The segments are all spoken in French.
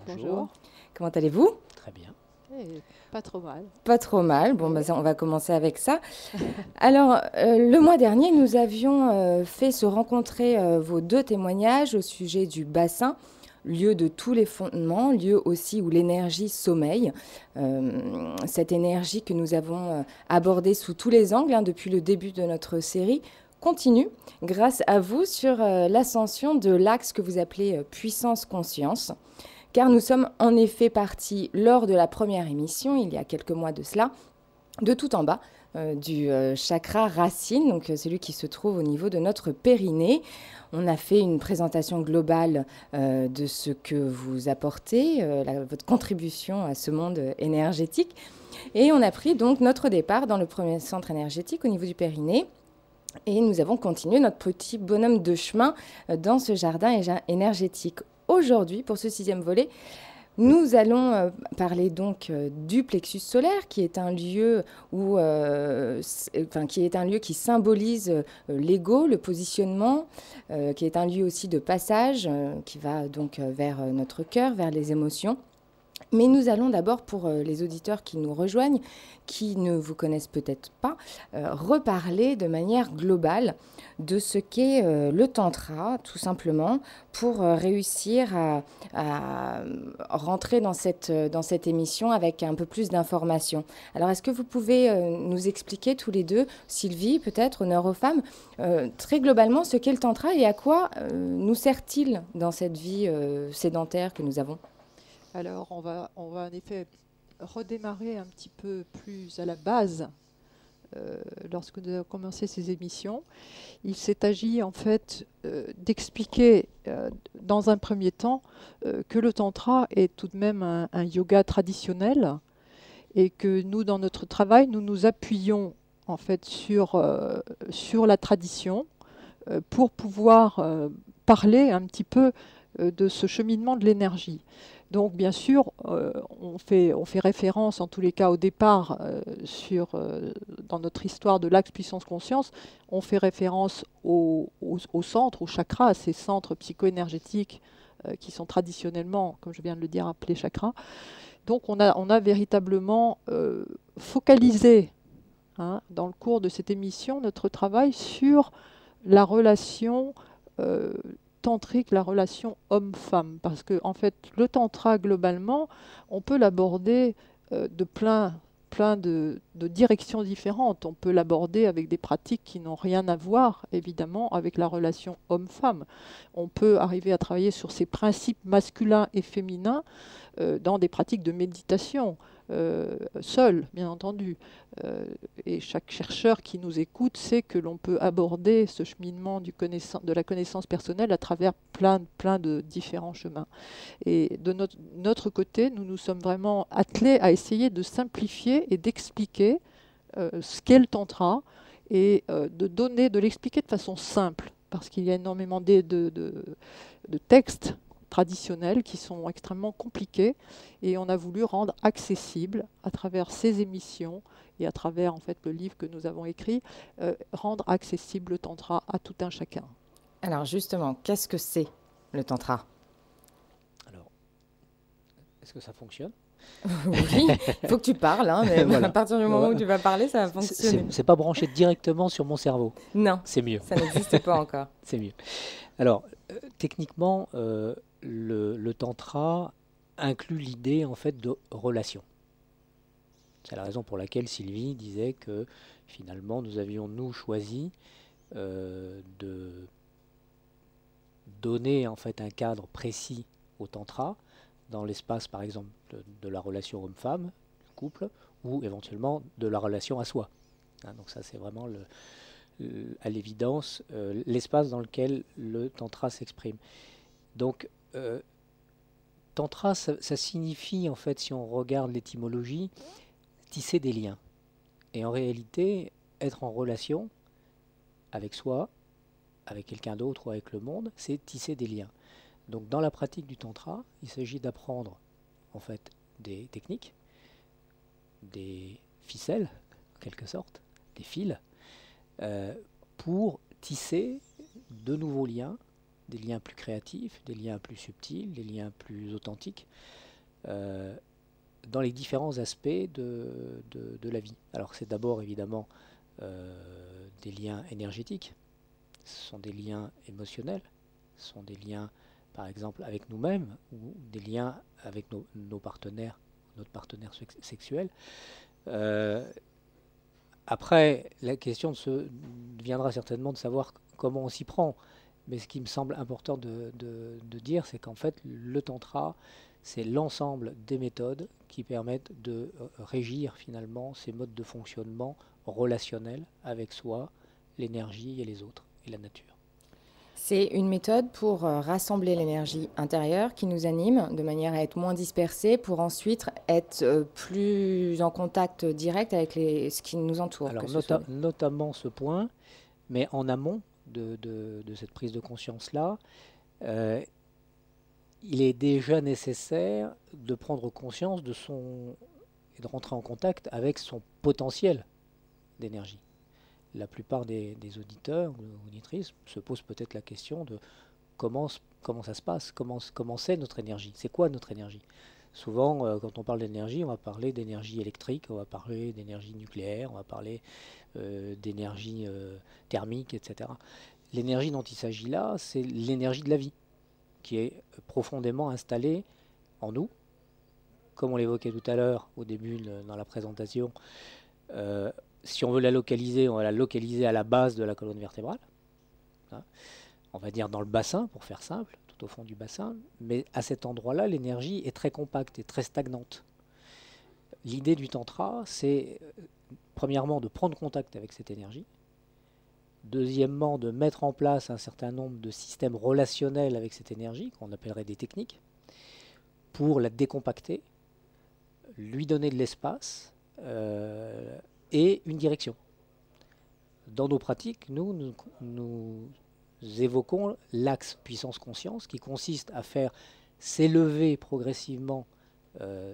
Bonjour. Comment allez-vous? Très bien. Eh, pas trop mal. Pas trop mal. Bon, bah, Oui. on va commencer avec ça. Alors, le mois dernier, nous avions fait se rencontrer vos deux témoignages au sujet du bassin, lieu de tous les fondements, lieu aussi où l'énergie sommeille. Cette énergie que nous avons abordée sous tous les angles hein, depuis le début de notre série continue grâce à vous sur l'ascension de l'axe que vous appelez puissance conscience. Car nous sommes en effet partis lors de la première émission, il y a quelques mois de cela, de tout en bas du chakra racine, donc celui qui se trouve au niveau de notre périnée. On a fait une présentation globale de ce que vous apportez, votre contribution à ce monde énergétique. Et on a pris donc notre départ dans le premier centre énergétique au niveau du périnée. Et nous avons continué notre petit bonhomme de chemin dans ce jardin énergétique. Aujourd'hui, pour ce 6e volet, nous allons parler donc du plexus solaire, qui est un lieu qui symbolise l'ego, le positionnement, qui est un lieu aussi de passage, qui va donc vers notre cœur, vers les émotions. Mais nous allons d'abord, pour les auditeurs qui nous rejoignent, qui ne vous connaissent peut-être pas, reparler de manière globale de ce qu'est le tantra, tout simplement, pour réussir à rentrer dans cette émission avec un peu plus d'informations. Alors, est-ce que vous pouvez nous expliquer tous les deux, Sylvie, peut-être, honneur aux femmes, très globalement, ce qu'est le tantra et à quoi nous sert-il dans cette vie sédentaire que nous avons ? Alors, on va en effet redémarrer un petit peu plus à la base lorsque nous avons commencé ces émissions. Il s'est agi en fait d'expliquer dans un premier temps que le tantra est tout de même un yoga traditionnel et que nous, dans notre travail, nous nous appuyons en fait sur la tradition pour pouvoir parler un petit peu de ce cheminement de l'énergie. Donc bien sûr, on fait référence en tous les cas au départ dans notre histoire de l'axe puissance conscience, on fait référence au centre, au chakra, à ces centres psycho-énergétiques qui sont traditionnellement, comme je viens de le dire, appelés chakras. Donc on a véritablement focalisé dans le cours de cette émission notre travail sur la relation tantrique, la relation homme-femme. Parce que, en fait, le tantra, globalement, on peut l'aborder de plein de directions différentes. On peut l'aborder avec des pratiques qui n'ont rien à voir, évidemment, avec la relation homme-femme. On peut arriver à travailler sur ces principes masculins et féminins dans des pratiques de méditation, seul, bien entendu. Et chaque chercheur qui nous écoute sait que l'on peut aborder ce cheminement de la connaissance personnelle à travers plein de différents chemins. Et de notre côté, nous nous sommes vraiment attelés à essayer de simplifier et d'expliquer ce qu'est le tantra et de l'expliquer de façon simple, parce qu'il y a énormément de textes traditionnels qui sont extrêmement compliqués et on a voulu rendre accessible à travers ces émissions et à travers en fait le livre que nous avons écrit, rendre accessible le tantra à tout un chacun. Alors justement, qu'est-ce que c'est le tantra? Alors, est-ce que ça fonctionne? Oui, il faut que tu parles, hein, mais Voilà. à partir du moment où tu vas parler, ça va fonctionner. C'est pas branché directement sur mon cerveau. Non, C'est mieux. ça n'existe pas encore. C'est mieux. Alors, techniquement, le tantra inclut l'idée en fait de relation. C'est la raison pour laquelle Sylvie disait que finalement nous avions nous choisi de donner en fait un cadre précis au tantra dans l'espace par exemple de la relation homme-femme, du couple, ou éventuellement de la relation à soi. Donc ça c'est vraiment à l'évidence l'espace dans lequel le tantra s'exprime. Donc tantra ça signifie en fait, si on regarde l'étymologie, tisser des liens. Et en réalité, être en relation avec soi, avec quelqu'un d'autre ou avec le monde, c'est tisser des liens. Donc dans la pratique du tantra, il s'agit d'apprendre en fait des techniques, des ficelles en quelque sorte, des fils, pour tisser de nouveaux liens des liens plus créatifs, des liens plus subtils, des liens plus authentiques, dans les différents aspects de la vie. Alors c'est d'abord évidemment des liens énergétiques, ce sont des liens émotionnels, ce sont des liens par exemple avec nous-mêmes ou des liens avec nos partenaires, notre partenaire sexuel. Après, la question deviendra certainement de savoir comment on s'y prend. Mais ce qui me semble important de dire, c'est qu'en fait, le tantra, c'est l'ensemble des méthodes qui permettent de régir finalement ces modes de fonctionnement relationnels avec soi, l'énergie et les autres, et la nature. C'est une méthode pour rassembler l'énergie intérieure qui nous anime de manière à être moins dispersée pour ensuite être plus en contact direct avec ce qui nous entoure. Alors notamment ce point, mais en amont de cette prise de conscience-là, il est déjà nécessaire de prendre conscience et de rentrer en contact avec son potentiel d'énergie. La plupart des auditeurs ou auditrices se posent peut-être la question de comment ça se passe, comment c'est notre énergie, c'est quoi notre énergie. Souvent, quand on parle d'énergie, on va parler d'énergie électrique, on va parler d'énergie nucléaire, on va parler d'énergie thermique, etc. L'énergie dont il s'agit là, c'est l'énergie de la vie, qui est profondément installée en nous. Comme on l'évoquait tout à l'heure, au début dans la présentation, si on veut la localiser, on va la localiser à la base de la colonne vertébrale. Hein. On va dire dans le bassin, pour faire simple, tout au fond du bassin. Mais à cet endroit-là, l'énergie est très compacte et très stagnante. L'idée du tantra, c'est premièrement de prendre contact avec cette énergie. Deuxièmement, de mettre en place un certain nombre de systèmes relationnels avec cette énergie, qu'on appellerait des techniques, pour la décompacter, lui donner de l'espace, et une direction. Dans nos pratiques, nous évoquons l'axe puissance-conscience qui consiste à faire s'élever progressivement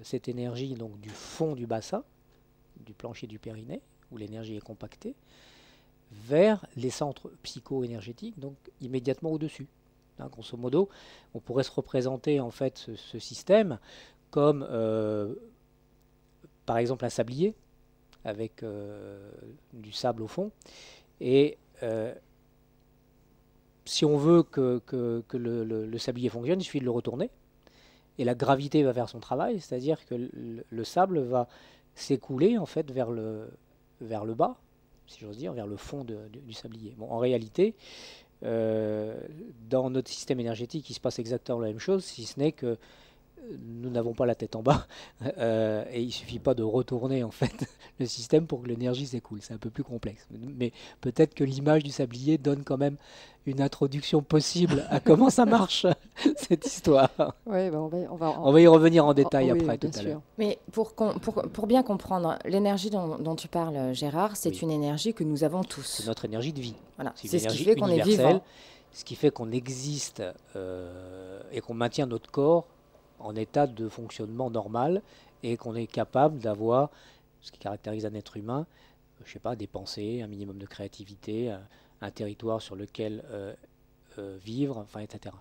cette énergie donc, du fond du bassin, du plancher du périnée, où l'énergie est compactée, vers les centres psycho-énergétiques, donc immédiatement au-dessus. Hein, grosso modo, on pourrait se représenter en fait ce système comme par exemple un sablier, avec du sable au fond. Et si on veut que le sablier fonctionne, il suffit de le retourner. Et la gravité va faire son travail, c'est-à-dire que le sable va s'écouler en fait vers le bas, si j'ose dire, vers le fond du sablier. Bon, en réalité, dans notre système énergétique, il se passe exactement la même chose, si ce n'est que nous n'avons pas la tête en bas et il ne suffit pas de retourner en fait le système pour que l'énergie s'écoule. C'est un peu plus complexe. Mais peut-être que l'image du sablier donne quand même une introduction possible à comment ça marche cette histoire. Ouais, bah on va y revenir en détail après tout à l'heure. Mais pour bien comprendre, l'énergie dont tu parles, Gérard, c'est une énergie que nous avons tous. C'est notre énergie de vie. Voilà. C'est ce qui fait qu'on est vivant. Ce qui fait qu'on existe et qu'on maintient notre corps en état de fonctionnement normal et qu'on est capable d'avoir ce qui caractérise un être humain, je ne sais pas, des pensées, un minimum de créativité, un territoire sur lequel vivre, enfin, etc.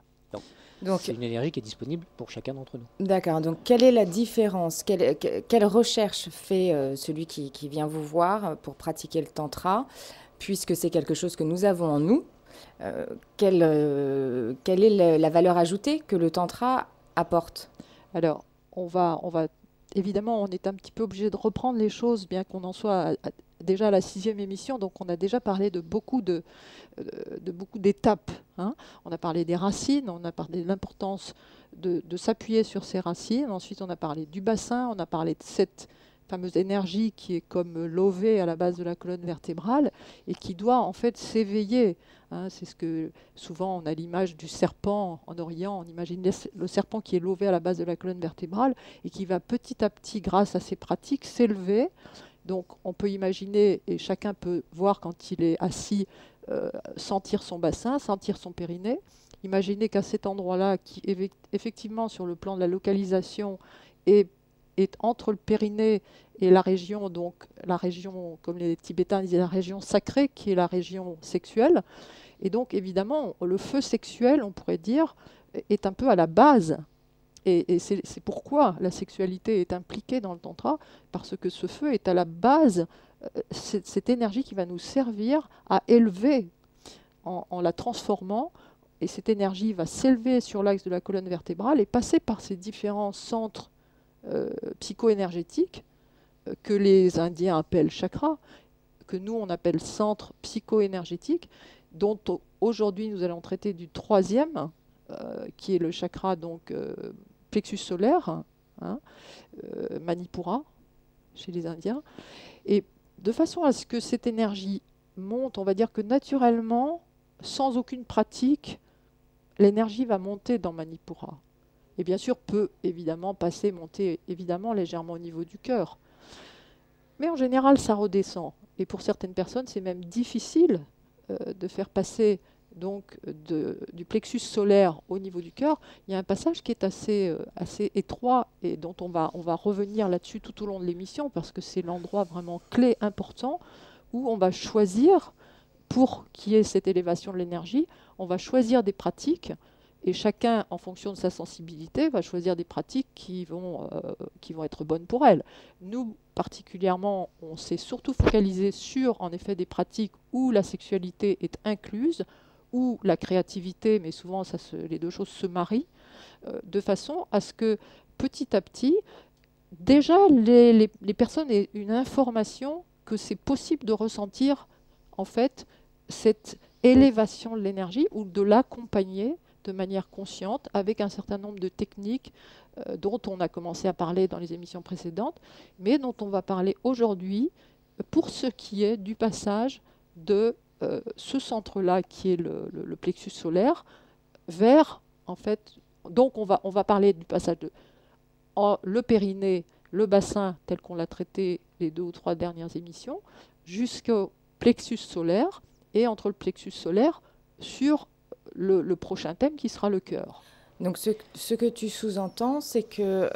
Donc c'est une énergie qui est disponible pour chacun d'entre nous. D'accord, donc quelle est la différence, quelle recherche fait celui qui vient vous voir pour pratiquer le tantra, puisque c'est quelque chose que nous avons en nous, quelle est la valeur ajoutée que le tantra apporte? Alors, on va évidemment, on est un petit peu obligé de reprendre les choses, bien qu'on en soit déjà à la 6e émission, donc on a déjà parlé de beaucoup d'étapes. Hein. On a parlé des racines, on a parlé de l'importance de s'appuyer sur ces racines, ensuite on a parlé du bassin, on a parlé de cette fameuse énergie qui est comme l'OV à la base de la colonne vertébrale et qui doit en fait s'éveiller. Hein, c'est ce que souvent on a l'image du serpent en Orient, on imagine le serpent qui est l'OV à la base de la colonne vertébrale et qui va petit à petit, grâce à ces pratiques, s'élever. Donc on peut imaginer, et chacun peut voir quand il est assis, sentir son bassin, sentir son périnée. Imaginez qu'à cet endroit-là, qui effectivement sur le plan de la localisation est entre le périnée et la région, donc la région, comme les Tibétains disaient, la région sacrée, qui est la région sexuelle, Et donc, évidemment, le feu sexuel, on pourrait dire, est un peu à la base. Et c'est pourquoi la sexualité est impliquée dans le tantra, parce que ce feu est à la base, cette énergie qui va nous servir à élever en la transformant. Et cette énergie va s'élever sur l'axe de la colonne vertébrale et passer par ces différents centres psycho-énergétiques que les Indiens appellent chakras, que nous on appelle centres psycho-énergétiques, dont aujourd'hui nous allons traiter du troisième, qui est le chakra donc plexus solaire, hein, Manipura chez les Indiens, et de façon à ce que cette énergie monte, on va dire que naturellement, sans aucune pratique, l'énergie va monter dans Manipura. Et bien sûr, peut évidemment monter évidemment légèrement au niveau du cœur. Mais en général, ça redescend. Et pour certaines personnes, c'est même difficile de faire passer donc du plexus solaire au niveau du cœur. Il y a un passage qui est assez étroit et dont on va revenir là-dessus tout au long de l'émission parce que c'est l'endroit vraiment clé, important, où on va choisir, pour qu'il y ait cette élévation de l'énergie, on va choisir des pratiques. Et chacun, en fonction de sa sensibilité, va choisir des pratiques qui vont être bonnes pour elle. Nous, particulièrement, on s'est surtout focalisé sur, en effet, des pratiques où la sexualité est incluse, où la créativité, mais souvent les deux choses se marient, de façon à ce que, petit à petit, déjà, les personnes aient une information que c'est possible de ressentir, en fait, cette élévation de l'énergie ou de l'accompagner de manière consciente, avec un certain nombre de techniques dont on a commencé à parler dans les émissions précédentes, mais dont on va parler aujourd'hui pour ce qui est du passage de ce centre-là, qui est le plexus solaire, vers, en fait, donc on va parler du passage de le périnée, le bassin, tel qu'on l'a traité les 2 ou 3 dernières émissions, jusqu'au plexus solaire, et entre le plexus solaire sur le prochain thème qui sera le cœur. Donc ce que tu sous-entends, c'est que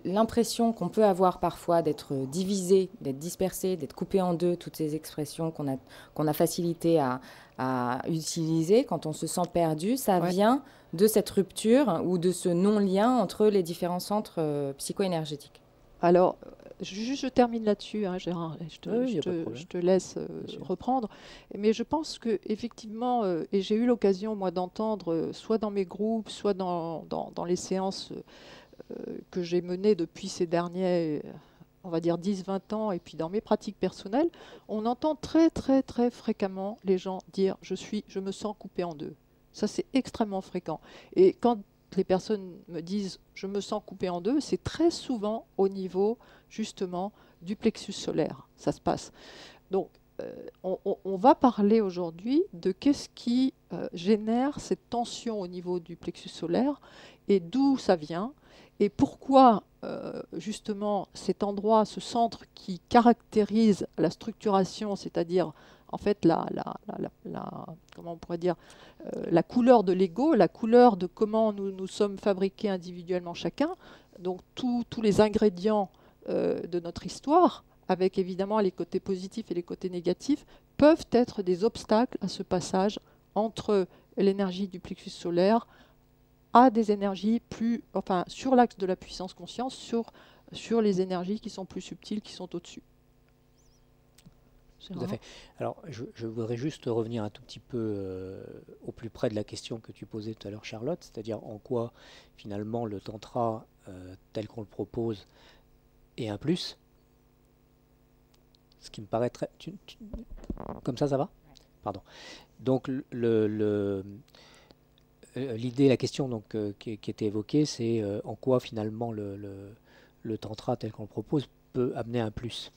l'impression qu'on peut avoir parfois d'être divisé, d'être dispersé, d'être coupé en deux, toutes ces expressions qu'on a facilité à utiliser quand on se sent perdu, ça vient de cette rupture ou de ce non-lien entre les différents centres psycho-énergétiques. Alors, je termine là-dessus, hein, Gérard, je te laisse reprendre. Mais je pense qu'effectivement, et j'ai eu l'occasion, moi, d'entendre, soit dans mes groupes, soit dans les séances que j'ai menées depuis ces derniers, on va dire 10-20 ans, et puis dans mes pratiques personnelles, on entend très, très, très fréquemment les gens dire « je me sens coupé en deux ». Ça, c'est extrêmement fréquent. Et quand les personnes me disent « je me sens coupé en deux », c'est très souvent au niveau, justement, du plexus solaire. Ça se passe. Donc, on va parler aujourd'hui de qu'est-ce qui génère cette tension au niveau du plexus solaire et d'où ça vient et pourquoi, justement, cet endroit, ce centre qui caractérise la structuration, c'est-à-dire en fait comment on pourrait dire, la couleur de l'ego, la couleur de comment nous sommes fabriqués individuellement chacun, donc tous les ingrédients de notre histoire, avec évidemment les côtés positifs et les côtés négatifs, peuvent être des obstacles à ce passage entre l'énergie du plexus solaire à des énergies sur l'axe de la puissance conscience, sur les énergies qui sont plus subtiles, qui sont au-dessus. Tout à fait. Alors, je voudrais juste revenir un tout petit peu au plus près de la question que tu posais tout à l'heure, Charlotte, c'est-à-dire en quoi, finalement, le tantra, tel qu'on le propose, est un plus. Ce qui me paraît très... Comme ça va ? Pardon. Donc, l'idée, la question donc, qui était évoquée, c'est en quoi, finalement, le tantra, tel qu'on le propose, peut amener un plus.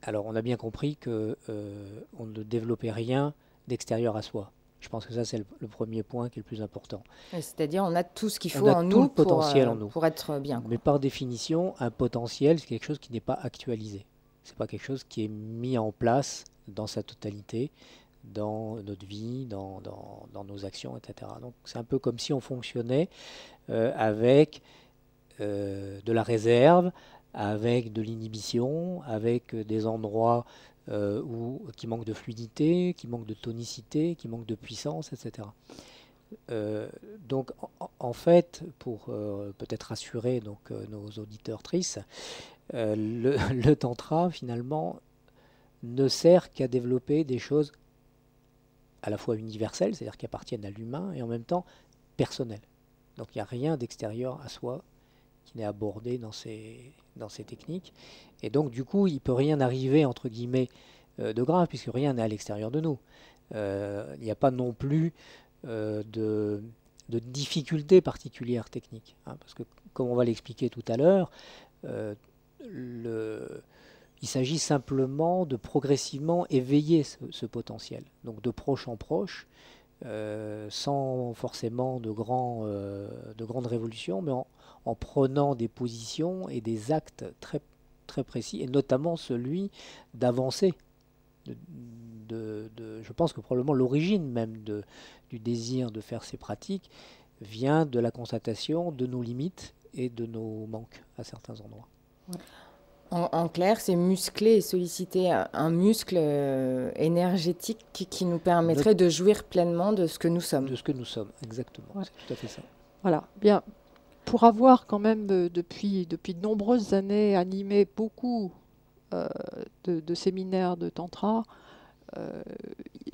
Alors, on a bien compris qu'on ne développait rien d'extérieur à soi. Je pense que ça, c'est le premier point qui est le plus important. C'est-à-dire, on a tout ce qu'il faut en nous pour être bien. Mais par définition, un potentiel, c'est quelque chose qui n'est pas actualisé. Ce n'est pas quelque chose qui est mis en place dans sa totalité, dans notre vie, dans nos actions, etc. Donc, c'est un peu comme si on fonctionnait avec de la réserve, avec de l'inhibition, avec des endroits ou qui manque de fluidité, qui manque de tonicité, qui manque de puissance, etc. Donc en fait, pour peut-être rassurer nos auditeurs-trices, le tantra finalement ne sert qu'à développer des choses à la fois universelles, c'est-à-dire qui appartiennent à l'humain, et en même temps personnelles. Donc il n'y a rien d'extérieur à soi qui n'est abordé dans ces techniques. Et donc du coup, il ne peut rien arriver, entre guillemets, de grave, puisque rien n'est à l'extérieur de nous. Il n'y a pas non plus de difficultés particulières techniques, hein, parce que comme on va l'expliquer tout à l'heure, il s'agit simplement de progressivement éveiller ce potentiel, donc de proche en proche, sans forcément de grandes révolutions, mais en prenant des positions et des actes très, très précis, et notamment celui d'avancer. Je pense que probablement l'origine même du désir de faire ces pratiques vient de la constatation de nos limites et de nos manques à certains endroits. Ouais. En clair, c'est muscler et solliciter un muscle énergétique qui nous permettrait de jouir pleinement de ce que nous sommes. De ce que nous sommes, exactement. Ouais. C'est tout à fait ça. Voilà. Bien, pour avoir quand même depuis de nombreuses années animé beaucoup de séminaires de tantra,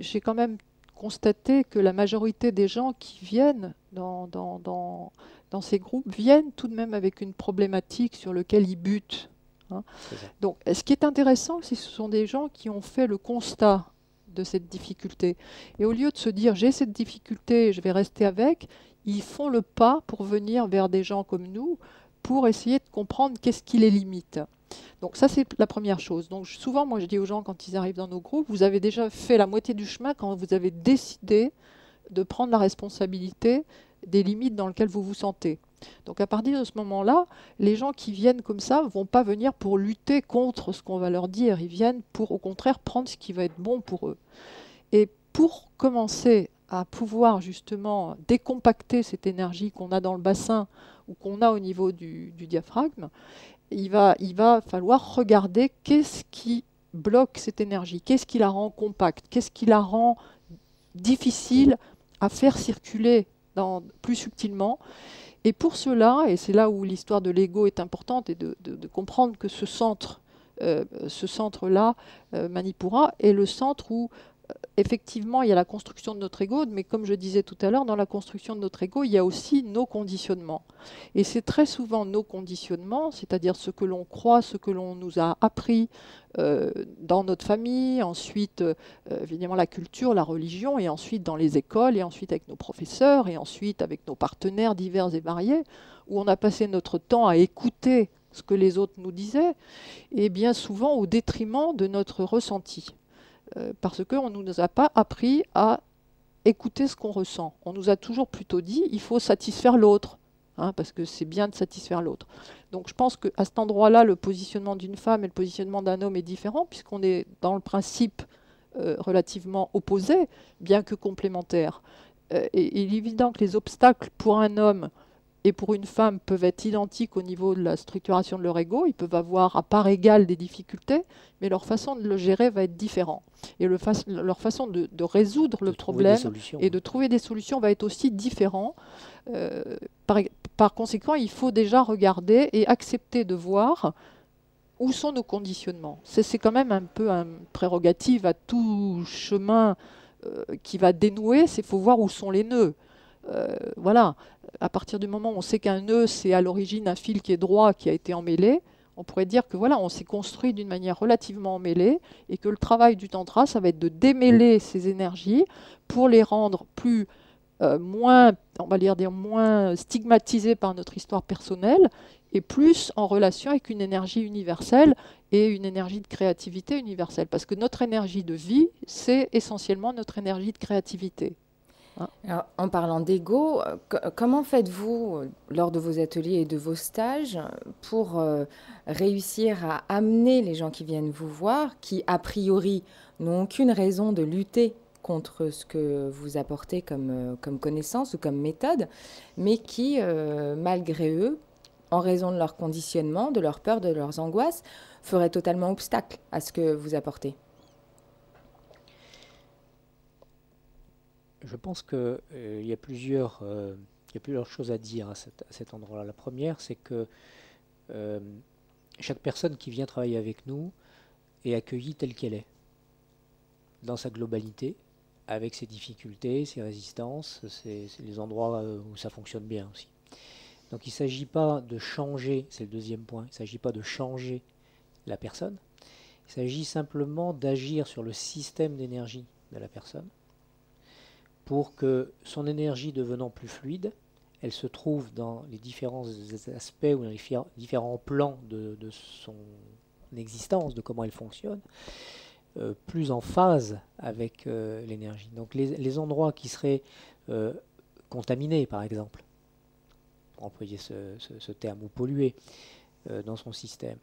j'ai quand même constaté que la majorité des gens qui viennent dans ces groupes viennent tout de même avec une problématique sur laquelle ils butent. Hein. Donc, ce qui est intéressant, c'est que ce sont des gens qui ont fait le constat de cette difficulté. Et au lieu de se dire j'ai cette difficulté, je vais rester avec, ils font le pas pour venir vers des gens comme nous pour essayer de comprendre qu'est-ce qui les limite. Donc ça, c'est la première chose. Donc souvent, moi, je dis aux gens quand ils arrivent dans nos groupes, vous avez déjà fait la moitié du chemin quand vous avez décidé de prendre la responsabilité des limites dans lesquelles vous vous sentez. Donc à partir de ce moment-là, les gens qui viennent comme ça ne vont pas venir pour lutter contre ce qu'on va leur dire. Ils viennent pour, au contraire, prendre ce qui va être bon pour eux. Et pour commencer à pouvoir justement décompacter cette énergie qu'on a dans le bassin ou qu'on a au niveau du diaphragme, il va falloir regarder qu'est-ce qui bloque cette énergie, qu'est-ce qui la rend compacte, qu'est-ce qui la rend difficile à faire circuler plus subtilement. Et pour cela, et c'est là où l'histoire de l'ego est importante, et de comprendre que ce centre-là, Manipura, est le centre où effectivement il y a la construction de notre ego, mais comme je disais tout à l'heure, dans la construction de notre ego, il y a aussi nos conditionnements. Et c'est très souvent nos conditionnements, c'est-à-dire ce que l'on croit, ce que l'on nous a appris dans notre famille, ensuite évidemment la culture, la religion, et ensuite dans les écoles, et ensuite avec nos professeurs, et ensuite avec nos partenaires divers et variés, où on a passé notre temps à écouter ce que les autres nous disaient, et bien souvent au détriment de notre ressenti. Parce qu'on ne nous a pas appris à écouter ce qu'on ressent. On nous a toujours plutôt dit il faut satisfaire l'autre, hein, parce que c'est bien de satisfaire l'autre. Donc je pense qu'à cet endroit-là, le positionnement d'une femme et le positionnement d'un homme est différent, puisqu'on est dans le principe relativement opposé, bien que complémentaire. Et il est évident que les obstacles pour un homme et pour une femme peuvent être identiques au niveau de la structuration de leur ego. Ils peuvent avoir à part égale des difficultés, mais leur façon de le gérer va être différente. Et leur façon de résoudre le problème et de trouver des solutions va être aussi différent. Par conséquent, il faut déjà regarder et accepter de voir où sont nos conditionnements. C'est quand même un peu une prérogative à tout chemin qui va dénouer, c'est qu'il faut voir où sont les nœuds. Voilà, à partir du moment où on sait qu'un nœud, c'est à l'origine un fil qui est droit, qui a été emmêlé, on pourrait dire que voilà, on s'est construit d'une manière relativement emmêlée, et que le travail du tantra, ça va être de démêler ces énergies pour les rendre moins, on va dire moins stigmatisées par notre histoire personnelle, et plus en relation avec une énergie universelle et une énergie de créativité universelle. Parce que notre énergie de vie, c'est essentiellement notre énergie de créativité. Alors, en parlant d'ego, comment faites-vous lors de vos ateliers et de vos stages pour réussir à amener les gens qui viennent vous voir, qui a priori n'ont aucune raison de lutter contre ce que vous apportez comme connaissance ou comme méthode, mais qui, malgré eux, en raison de leur conditionnement, de leur peur, de leurs angoisses, feraient totalement obstacle à ce que vous apportez? Je pense qu'il y a plusieurs choses à dire à cet endroit-là. La première, c'est que euh, chaque personne qui vient travailler avec nous est accueillie telle qu'elle est, dans sa globalité, avec ses difficultés, ses résistances, c'est les endroits où ça fonctionne bien aussi. Donc il ne s'agit pas de changer, c'est le deuxième point, il ne s'agit pas de changer la personne, il s'agit simplement d'agir sur le système d'énergie de la personne pour que son énergie devenant plus fluide, elle se trouve dans les différents aspects ou dans les différents plans de son existence, de comment elle fonctionne, plus en phase avec l'énergie. Donc les endroits qui seraient contaminés, par exemple, pour employer ce terme, ou pollués dans son système,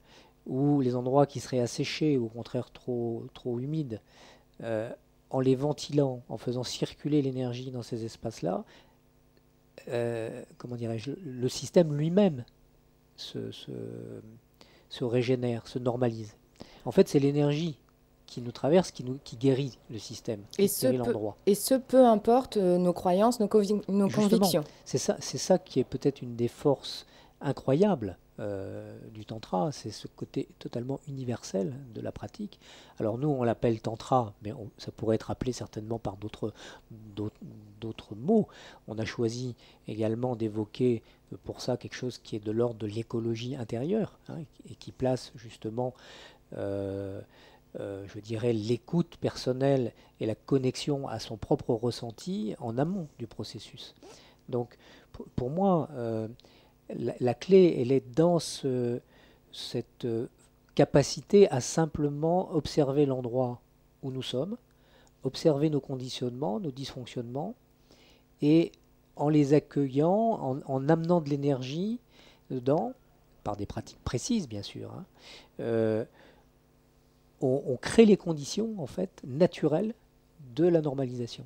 ou les endroits qui seraient asséchés, ou au contraire trop humides, en les ventilant, en faisant circuler l'énergie dans ces espaces-là, comment dirais-je, le système lui-même se régénère, se normalise. En fait, c'est l'énergie qui nous traverse, qui guérit le système, qui guérit l'endroit. Et ce, peu importe nos croyances, nos convictions. C'est ça qui est peut-être une des forces incroyables du tantra, c'est ce côté totalement universel de la pratique. Alors nous, on l'appelle tantra, mais ça pourrait être appelé certainement par d'autres mots. On a choisi également d'évoquer pour ça quelque chose qui est de l'ordre de l'écologie intérieure, hein, et qui place justement je dirais l'écoute personnelle et la connexion à son propre ressenti en amont du processus. Donc pour moi, la clé, elle est dans cette capacité à simplement observer l'endroit où nous sommes, observer nos conditionnements, nos dysfonctionnements, et en les accueillant, en amenant de l'énergie dedans, par des pratiques précises bien sûr, hein, on crée les conditions en fait naturelles de la normalisation.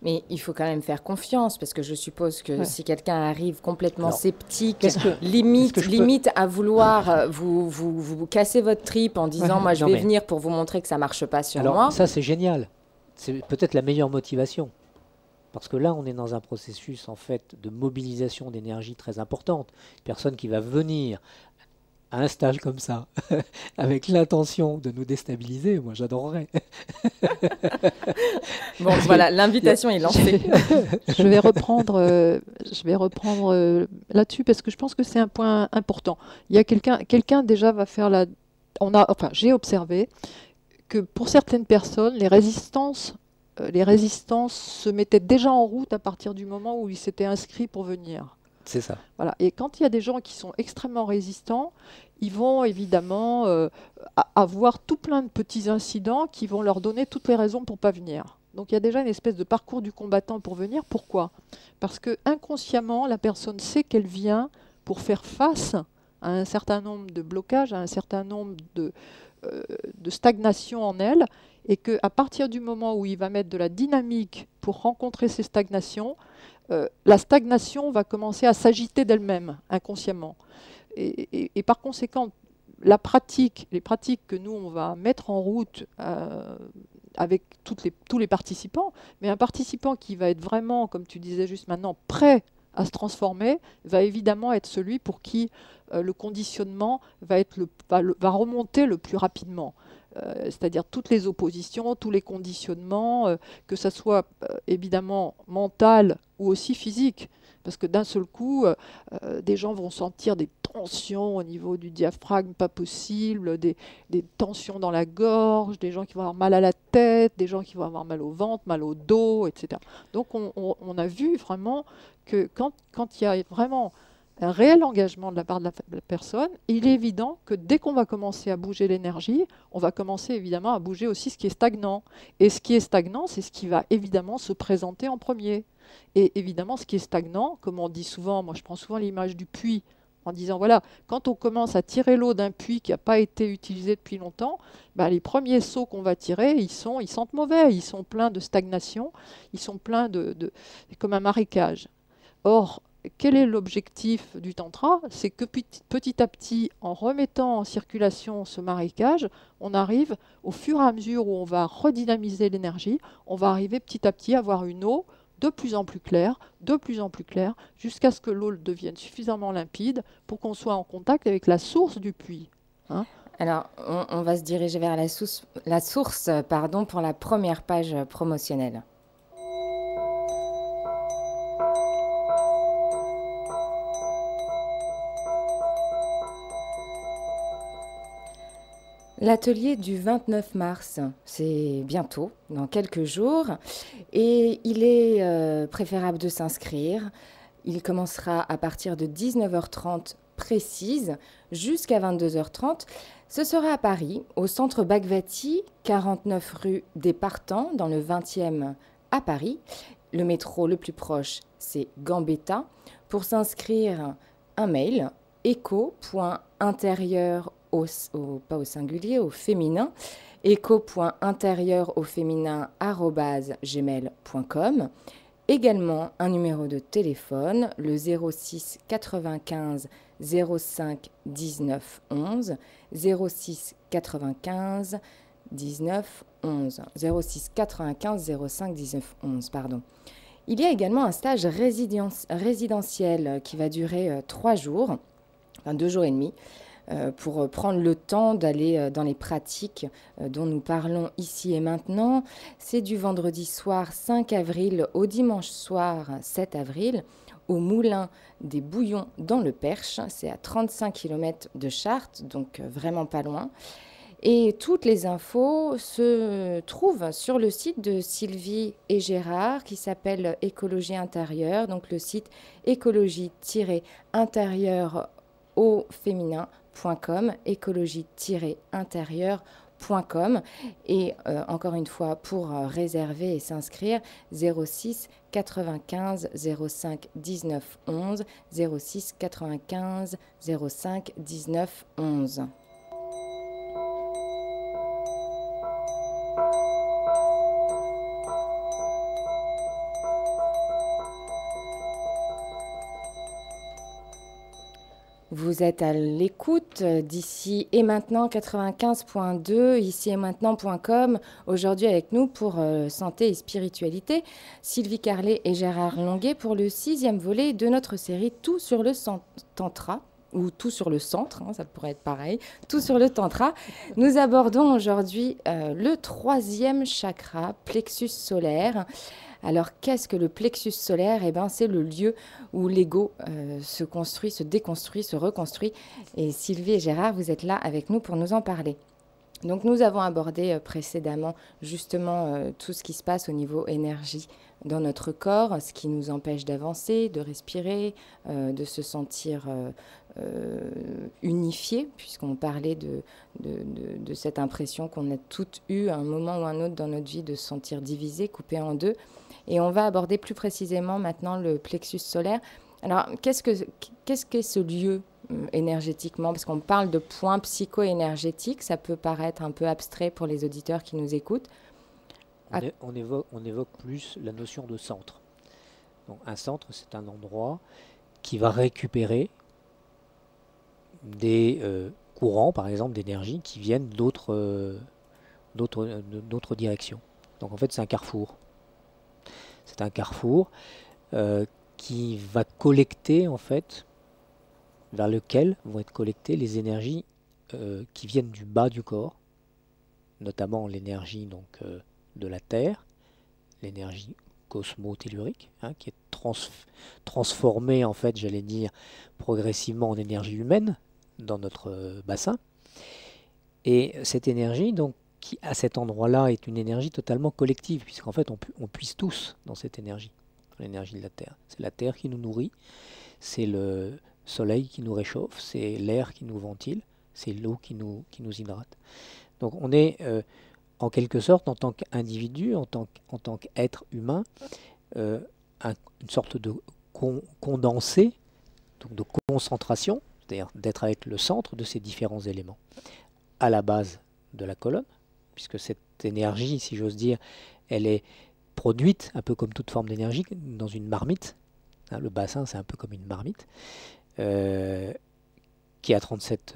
Mais il faut quand même faire confiance, parce que je suppose que si quelqu'un arrive complètement sceptique, limite à vouloir vous casser votre tripe en disant moi je vais venir pour vous montrer que ça marche pas sur moi. Ça c'est génial, c'est peut-être la meilleure motivation, parce que là on est dans un processus en fait de mobilisation d'énergie très importante. Une personne qui va venir à un stage comme ça, avec l'intention de nous déstabiliser, moi j'adorerais. Bon, voilà, l'invitation est lancée. Je vais reprendre là-dessus parce que je pense que c'est un point important. Il y a quelqu'un déjà va faire j'ai observé que pour certaines personnes, les résistances se mettaient déjà en route à partir du moment où ils s'étaient inscrits pour venir. C'est ça. Voilà. Et quand il y a des gens qui sont extrêmement résistants, ils vont évidemment avoir tout plein de petits incidents qui vont leur donner toutes les raisons pour ne pas venir. Donc il y a déjà une espèce de parcours du combattant pour venir. Pourquoi ? Parce que inconsciemment, la personne sait qu'elle vient pour faire face à un certain nombre de blocages, à un certain nombre de stagnations en elle, et qu'à partir du moment où il va mettre de la dynamique pour rencontrer ces stagnations, la stagnation va commencer à s'agiter d'elle-même, inconsciemment. Et par conséquent, les pratiques que nous, on va mettre en route avec tous les participants, mais un participant qui va être vraiment, comme tu disais juste maintenant, prêt à se transformer, va évidemment être celui pour qui le conditionnement va remonter le plus rapidement. C'est-à-dire toutes les oppositions, tous les conditionnements, que ce soit évidemment mental ou aussi physique. Parce que d'un seul coup, des gens vont sentir des tensions au niveau du diaphragme, pas possible, des tensions dans la gorge, des gens qui vont avoir mal à la tête, des gens qui vont avoir mal au ventre, mal au dos, etc. Donc on a vu vraiment que quand il y a vraiment un réel engagement de la part de la personne, il est évident que dès qu'on va commencer à bouger l'énergie, on va commencer évidemment à bouger aussi ce qui est stagnant. Et ce qui est stagnant, c'est ce qui va évidemment se présenter en premier. Et évidemment, ce qui est stagnant, comme on dit souvent, moi je prends souvent l'image du puits, en disant voilà, quand on commence à tirer l'eau d'un puits qui n'a pas été utilisé depuis longtemps, les premiers seaux qu'on va tirer, ils sentent mauvais, ils sont pleins de stagnation, ils sont pleins comme un marécage. Or, quel est l'objectif du tantra? C'est que petit à petit, en remettant en circulation ce marécage, on arrive, au fur et à mesure où on va redynamiser l'énergie, on va arriver petit à petit à avoir une eau de plus en plus clair, jusqu'à ce que l'eau devienne suffisamment limpide pour qu'on soit en contact avec la source du puits. Hein. Alors, on va se diriger vers la source, pardon, pour la première page promotionnelle. L'atelier du 29 mars, c'est bientôt, dans quelques jours, et il est préférable de s'inscrire. Il commencera à partir de 19h30 précise jusqu'à 22h30. Ce sera à Paris, au centre Bhagwati, 49 rue des Partants, dans le 20e à Paris. Le métro le plus proche, c'est Gambetta. Pour s'inscrire, un mail, écho.intérieur pas au singulier, au féminin, écho.intérieur au féminin @gmail.com. Également un numéro de téléphone, le 06 95 05 19 11, 06 95 19 11, 06 95 05 19 11, pardon. Il y a également un stage résidentiel qui va durer 3 jours, enfin 2 jours et demi, pour prendre le temps d'aller dans les pratiques dont nous parlons ici et maintenant. C'est du vendredi soir 5 avril au dimanche soir 7 avril au Moulin des Bouillons dans le Perche. C'est à 35 km de Chartres, donc vraiment pas loin. Et toutes les infos se trouvent sur le site de Sylvie et Gérard qui s'appelle Écologie intérieure, donc le site écologie-intérieure au féminin.com, écologie-intérieure.com. Et encore une fois, pour réserver et s'inscrire, 06 95 05 19 11, 06 95 05 19 11. Vous êtes à l'écoute d'ici et maintenant 95.2, ici et maintenant.com. Aujourd'hui avec nous pour santé et spiritualité, Sylvie Carlet et Gérard Longuet pour le 6e volet de notre série Tout sur le Tantra, ou Tout sur le centre, hein, ça pourrait être pareil, Tout sur le Tantra. Nous abordons aujourd'hui le 3e chakra, plexus solaire. Alors, qu'est-ce que le plexus solaire? Eh bien, c'est le lieu où l'ego se construit, se déconstruit, se reconstruit. Et Sylvie et Gérard, vous êtes là avec nous pour nous en parler. Donc, nous avons abordé précédemment justement tout ce qui se passe au niveau énergie dans notre corps, ce qui nous empêche d'avancer, de respirer, de se sentir unifié, puisqu'on parlait de cette impression qu'on a toutes eu à un moment ou un autre dans notre vie de se sentir divisé, coupé en deux. Et on va aborder plus précisément maintenant le plexus solaire. Alors, qu'est-ce qu'est ce lieu énergétiquement? Parce qu'on parle de points psycho-énergétiques, ça peut paraître un peu abstrait pour les auditeurs qui nous écoutent. On évoque plus la notion de centre. Donc, un centre, c'est un endroit qui va récupérer des courants, par exemple, d'énergie qui viennent d'autres directions. Donc, en fait, c'est un carrefour. C'est un carrefour qui va collecter, en fait, vers lequel vont être collectées les énergies qui viennent du bas du corps, notamment l'énergie de la Terre, l'énergie cosmotellurique, hein, qui est transformée, en fait, j'allais dire, progressivement en énergie humaine dans notre bassin. Et cette énergie, donc, qui à cet endroit-là est une énergie totalement collective, puisqu'en fait on puise tous dans cette énergie, l'énergie de la Terre. C'est la Terre qui nous nourrit, c'est le soleil qui nous réchauffe, c'est l'air qui nous ventile, c'est l'eau qui nous hydrate. Donc on est en quelque sorte, en tant qu'individu, en tant qu'être humain, une sorte de condensé, donc de concentration, c'est-à-dire d'être avec le centre de ces différents éléments, à la base de la colonne, puisque cette énergie, si j'ose dire, elle est produite, un peu comme toute forme d'énergie, dans une marmite. Hein, le bassin, c'est un peu comme une marmite, qui est à 37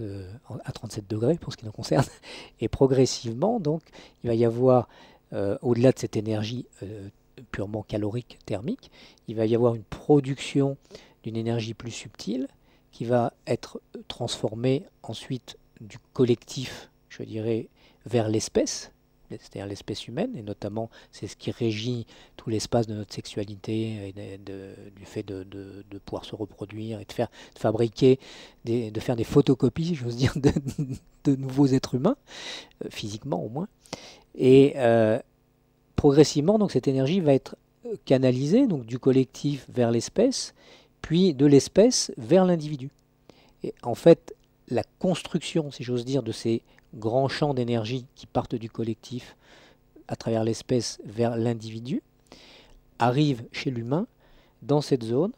degrés, pour ce qui nous concerne. Et progressivement, donc, il va y avoir, au-delà de cette énergie purement calorique, thermique. Il va y avoir une production d'une énergie plus subtile qui va être transformée ensuite du collectif, je dirais, vers l'espèce, c'est-à-dire l'espèce humaine, et notamment c'est ce qui régit tout l'espace de notre sexualité, et du fait de pouvoir se reproduire et de fabriquer, de faire des photocopies, j'ose dire, de nouveaux êtres humains, physiquement au moins. Et progressivement, donc, cette énergie va être canalisée donc, du collectif vers l'espèce, puis de l'espèce vers l'individu. Et en fait, la construction, si j'ose dire, de ces grands champs d'énergie qui partent du collectif à travers l'espèce vers l'individu, arrive chez l'humain dans cette zone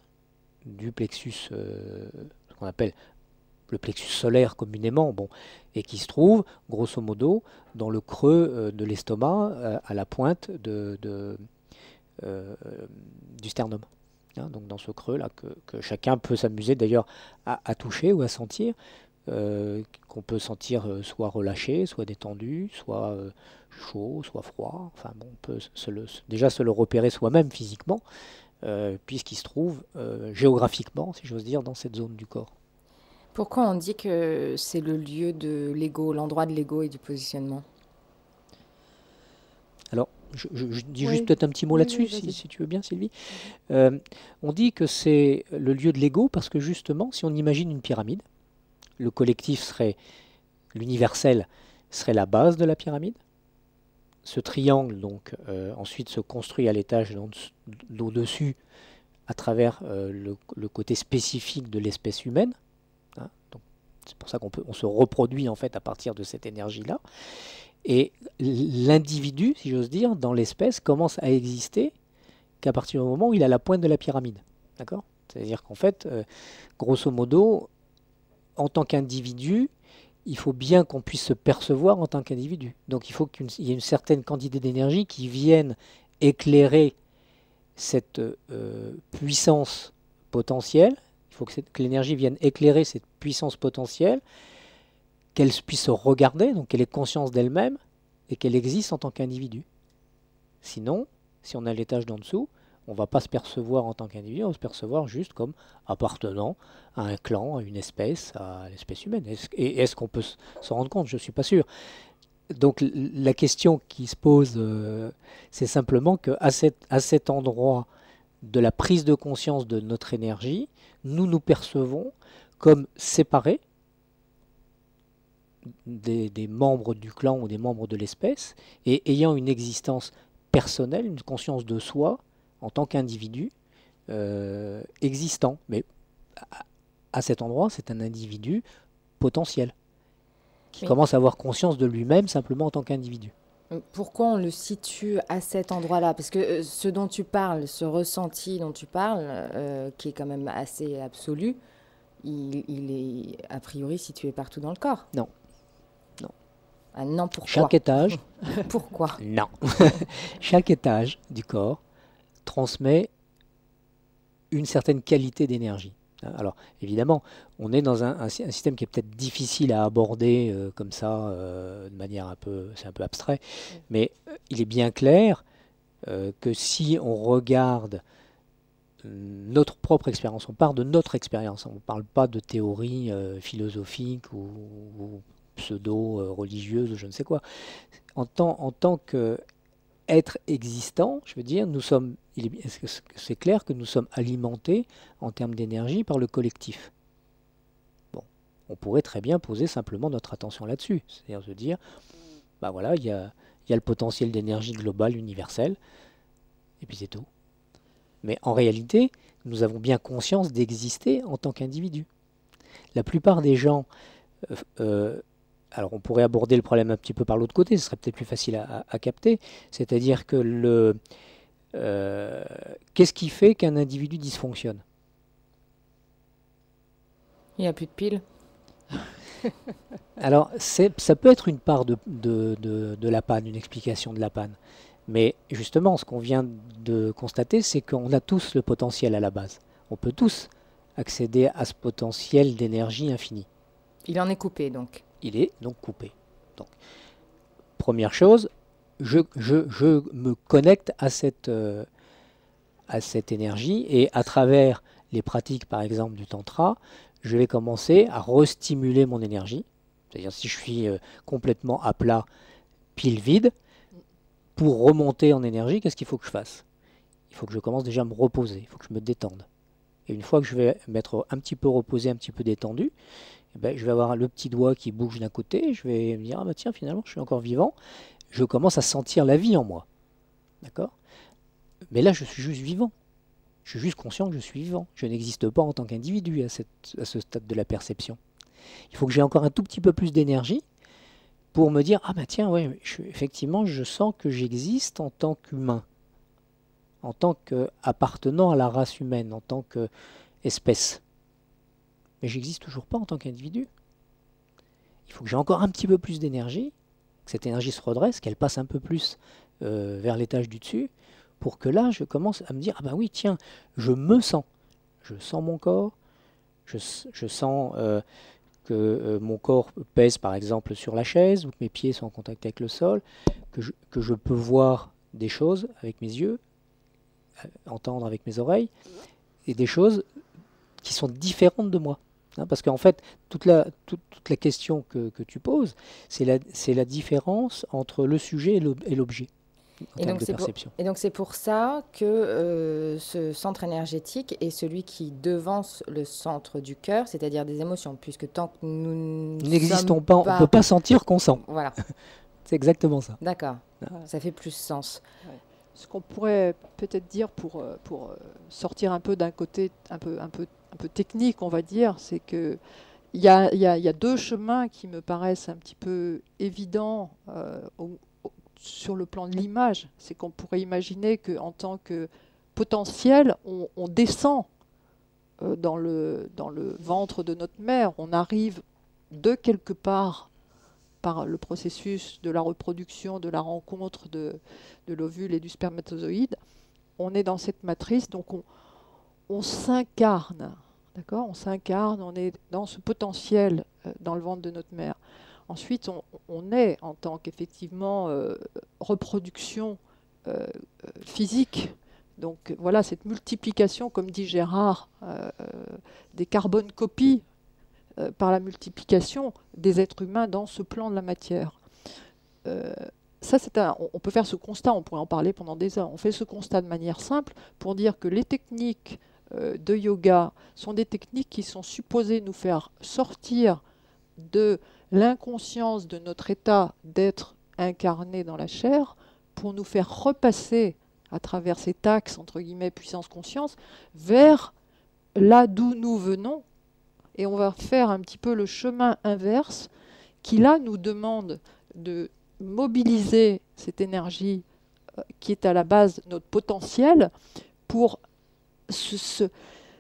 du plexus, ce qu'on appelle le plexus solaire communément, bon, et qui se trouve, grosso modo, dans le creux de l'estomac, à la pointe du sternum. Hein, donc dans ce creux-là, que chacun peut s'amuser d'ailleurs à toucher ou à sentir, qu'on peut sentir soit relâché, soit détendu, soit chaud, soit froid. Enfin bon, on peut déjà se le repérer soi-même physiquement, puisqu'il se trouve géographiquement, si j'ose dire, dans cette zone du corps. Pourquoi on dit que c'est le lieu de l'ego, l'endroit de l'ego et du positionnement? Alors, je dis Oui. juste peut-être un petit mot Oui, là-dessus, oui, vas-y. si tu veux bien, Sylvie. On dit que c'est le lieu de l'ego parce que justement, si on imagine une pyramide, le collectif serait, l'universel serait la base de la pyramide. Ce triangle, donc, ensuite se construit à l'étage d'au-dessus à travers le côté spécifique de l'espèce humaine. Hein. Donc, c'est pour ça on se reproduit en fait à partir de cette énergie-là. Et l'individu, si j'ose dire, dans l'espèce, commence à exister qu'à partir du moment où il a la pointe de la pyramide. D'accord ? C'est-à-dire qu'en fait, grosso modo, en tant qu'individu, il faut bien qu'on puisse se percevoir en tant qu'individu. Donc il faut qu'il y ait une certaine quantité d'énergie qui vienne éclairer cette puissance potentielle. Il faut que l'énergie vienne éclairer cette puissance potentielle, qu'elle puisse se regarder, donc qu'elle ait conscience d'elle-même et qu'elle existe en tant qu'individu. Sinon, si on a l'étage d'en dessous, on ne va pas se percevoir en tant qu'individu, on va se percevoir juste comme appartenant à un clan, à une espèce, à l'espèce humaine. Est-ce qu'on peut s'en rendre compte? Je ne suis pas sûr. Donc la question qui se pose, c'est simplement qu'à cet endroit de la prise de conscience de notre énergie, nous nous percevons comme séparés des membres du clan ou des membres de l'espèce, et ayant une existence personnelle, une conscience de soi en tant qu'individu existant. Mais à cet endroit, c'est un individu potentiel qui commence à avoir conscience de lui-même simplement en tant qu'individu. Pourquoi on le situe à cet endroit-là? Parce que ce dont tu parles, ce ressenti dont tu parles, qui est quand même assez absolu, il est a priori situé partout dans le corps. Non. Non. Ah non, pourquoi? Chaque étage. Pourquoi? Non. Chaque étage du corps transmet une certaine qualité d'énergie. Alors, évidemment, on est dans un système qui est peut-être difficile à aborder comme ça, de manière c'est un peu abstrait, mais il est bien clair que si on regarde notre propre expérience, on part de notre expérience, on ne parle pas de théorie philosophique ou pseudo-religieuse ou je ne sais quoi. En tant qu'être existant, je veux dire, c'est clair que nous sommes alimentés en termes d'énergie par le collectif. Bon, on pourrait très bien poser simplement notre attention là-dessus, c'est-à-dire se dire, bah voilà, il y a le potentiel d'énergie globale universelle, et puis c'est tout. Mais en réalité, nous avons bien conscience d'exister en tant qu'individu. La plupart des gens, alors on pourrait aborder le problème un petit peu par l'autre côté, ce serait peut-être plus facile à capter, c'est-à-dire que qu'est-ce qui fait qu'un individu dysfonctionne? Il n'y a plus de piles. Alors, ça peut être une part de la panne, une explication de la panne. Mais justement, ce qu'on vient de constater, c'est qu'on a tous le potentiel à la base. On peut tous accéder à ce potentiel d'énergie infinie. Il en est coupé, donc. Il est donc coupé. Donc, première chose, je me connecte à cette à cette énergie et à travers les pratiques, par exemple, du tantra, je vais commencer à restimuler mon énergie. C'est-à-dire si je suis complètement à plat, pile vide, pour remonter en énergie, qu'est-ce qu'il faut que je fasse? Il faut que je commence déjà à me reposer, il faut que je me détende. Et une fois que je vais m'être un petit peu reposé, un petit peu détendu, eh ben, je vais avoir le petit doigt qui bouge d'un côté, je vais me dire, ah bah tiens, finalement, je suis encore vivant. Je commence à sentir la vie en moi. D'accord? Mais là, je suis juste vivant. Je suis juste conscient que je suis vivant. Je n'existe pas en tant qu'individu à ce stade de la perception. Il faut que j'ai encore un tout petit peu plus d'énergie pour me dire, ah bah tiens, ouais, effectivement, je sens que j'existe en tant qu'humain, en tant qu'appartenant à la race humaine, en tant qu'espèce. Mais j'existe toujours pas en tant qu'individu. Il faut que j'ai encore un petit peu plus d'énergie, que cette énergie se redresse, qu'elle passe un peu plus vers l'étage du dessus, pour que là, je commence à me dire, ah bah oui, tiens, je me sens. Je sens mon corps, je sens que mon corps pèse par exemple sur la chaise, ou que mes pieds sont en contact avec le sol, que je peux voir des choses avec mes yeux, entendre avec mes oreilles, et des choses qui sont différentes de moi. Hein, parce qu'en fait, toute la question que tu poses, c'est la différence entre le sujet et l'objet en termes de perception. Et donc c'est pour ça que ce centre énergétique est celui qui devance le centre du cœur, c'est-à-dire des émotions, puisque tant que nous n'existons pas, on ne peut pas sentir qu'on sent. Voilà. C'est exactement ça. D'accord, Voilà. Ça fait plus sens. Ouais. Ce qu'on pourrait peut-être dire pour sortir un peu d'un côté un peu technique, on va dire, c'est que il y a deux chemins qui me paraissent un petit peu évidents sur le plan de l'image. C'est qu'on pourrait imaginer qu'en tant que potentiel, on descend dans le ventre de notre mère, on arrive de quelque part par le processus de la reproduction, de la rencontre de l'ovule et du spermatozoïde. On est dans cette matrice, donc on s'incarne, d'accord? On s'incarne, on est dans ce potentiel dans le ventre de notre mère. Ensuite, on est en tant qu'effectivement reproduction physique. Donc voilà, cette multiplication, comme dit Gérard, des carbone copies par la multiplication des êtres humains dans ce plan de la matière. On peut faire ce constat, on pourrait en parler pendant des heures. On fait ce constat de manière simple pour dire que les techniques de yoga sont des techniques qui sont supposées nous faire sortir de l'inconscience de notre état d'être incarné dans la chair pour nous faire repasser à travers cet axe, entre guillemets, puissance-conscience, vers là d'où nous venons. Et on va faire un petit peu le chemin inverse qui, là, nous demande de mobiliser cette énergie qui est à la base de notre potentiel pour se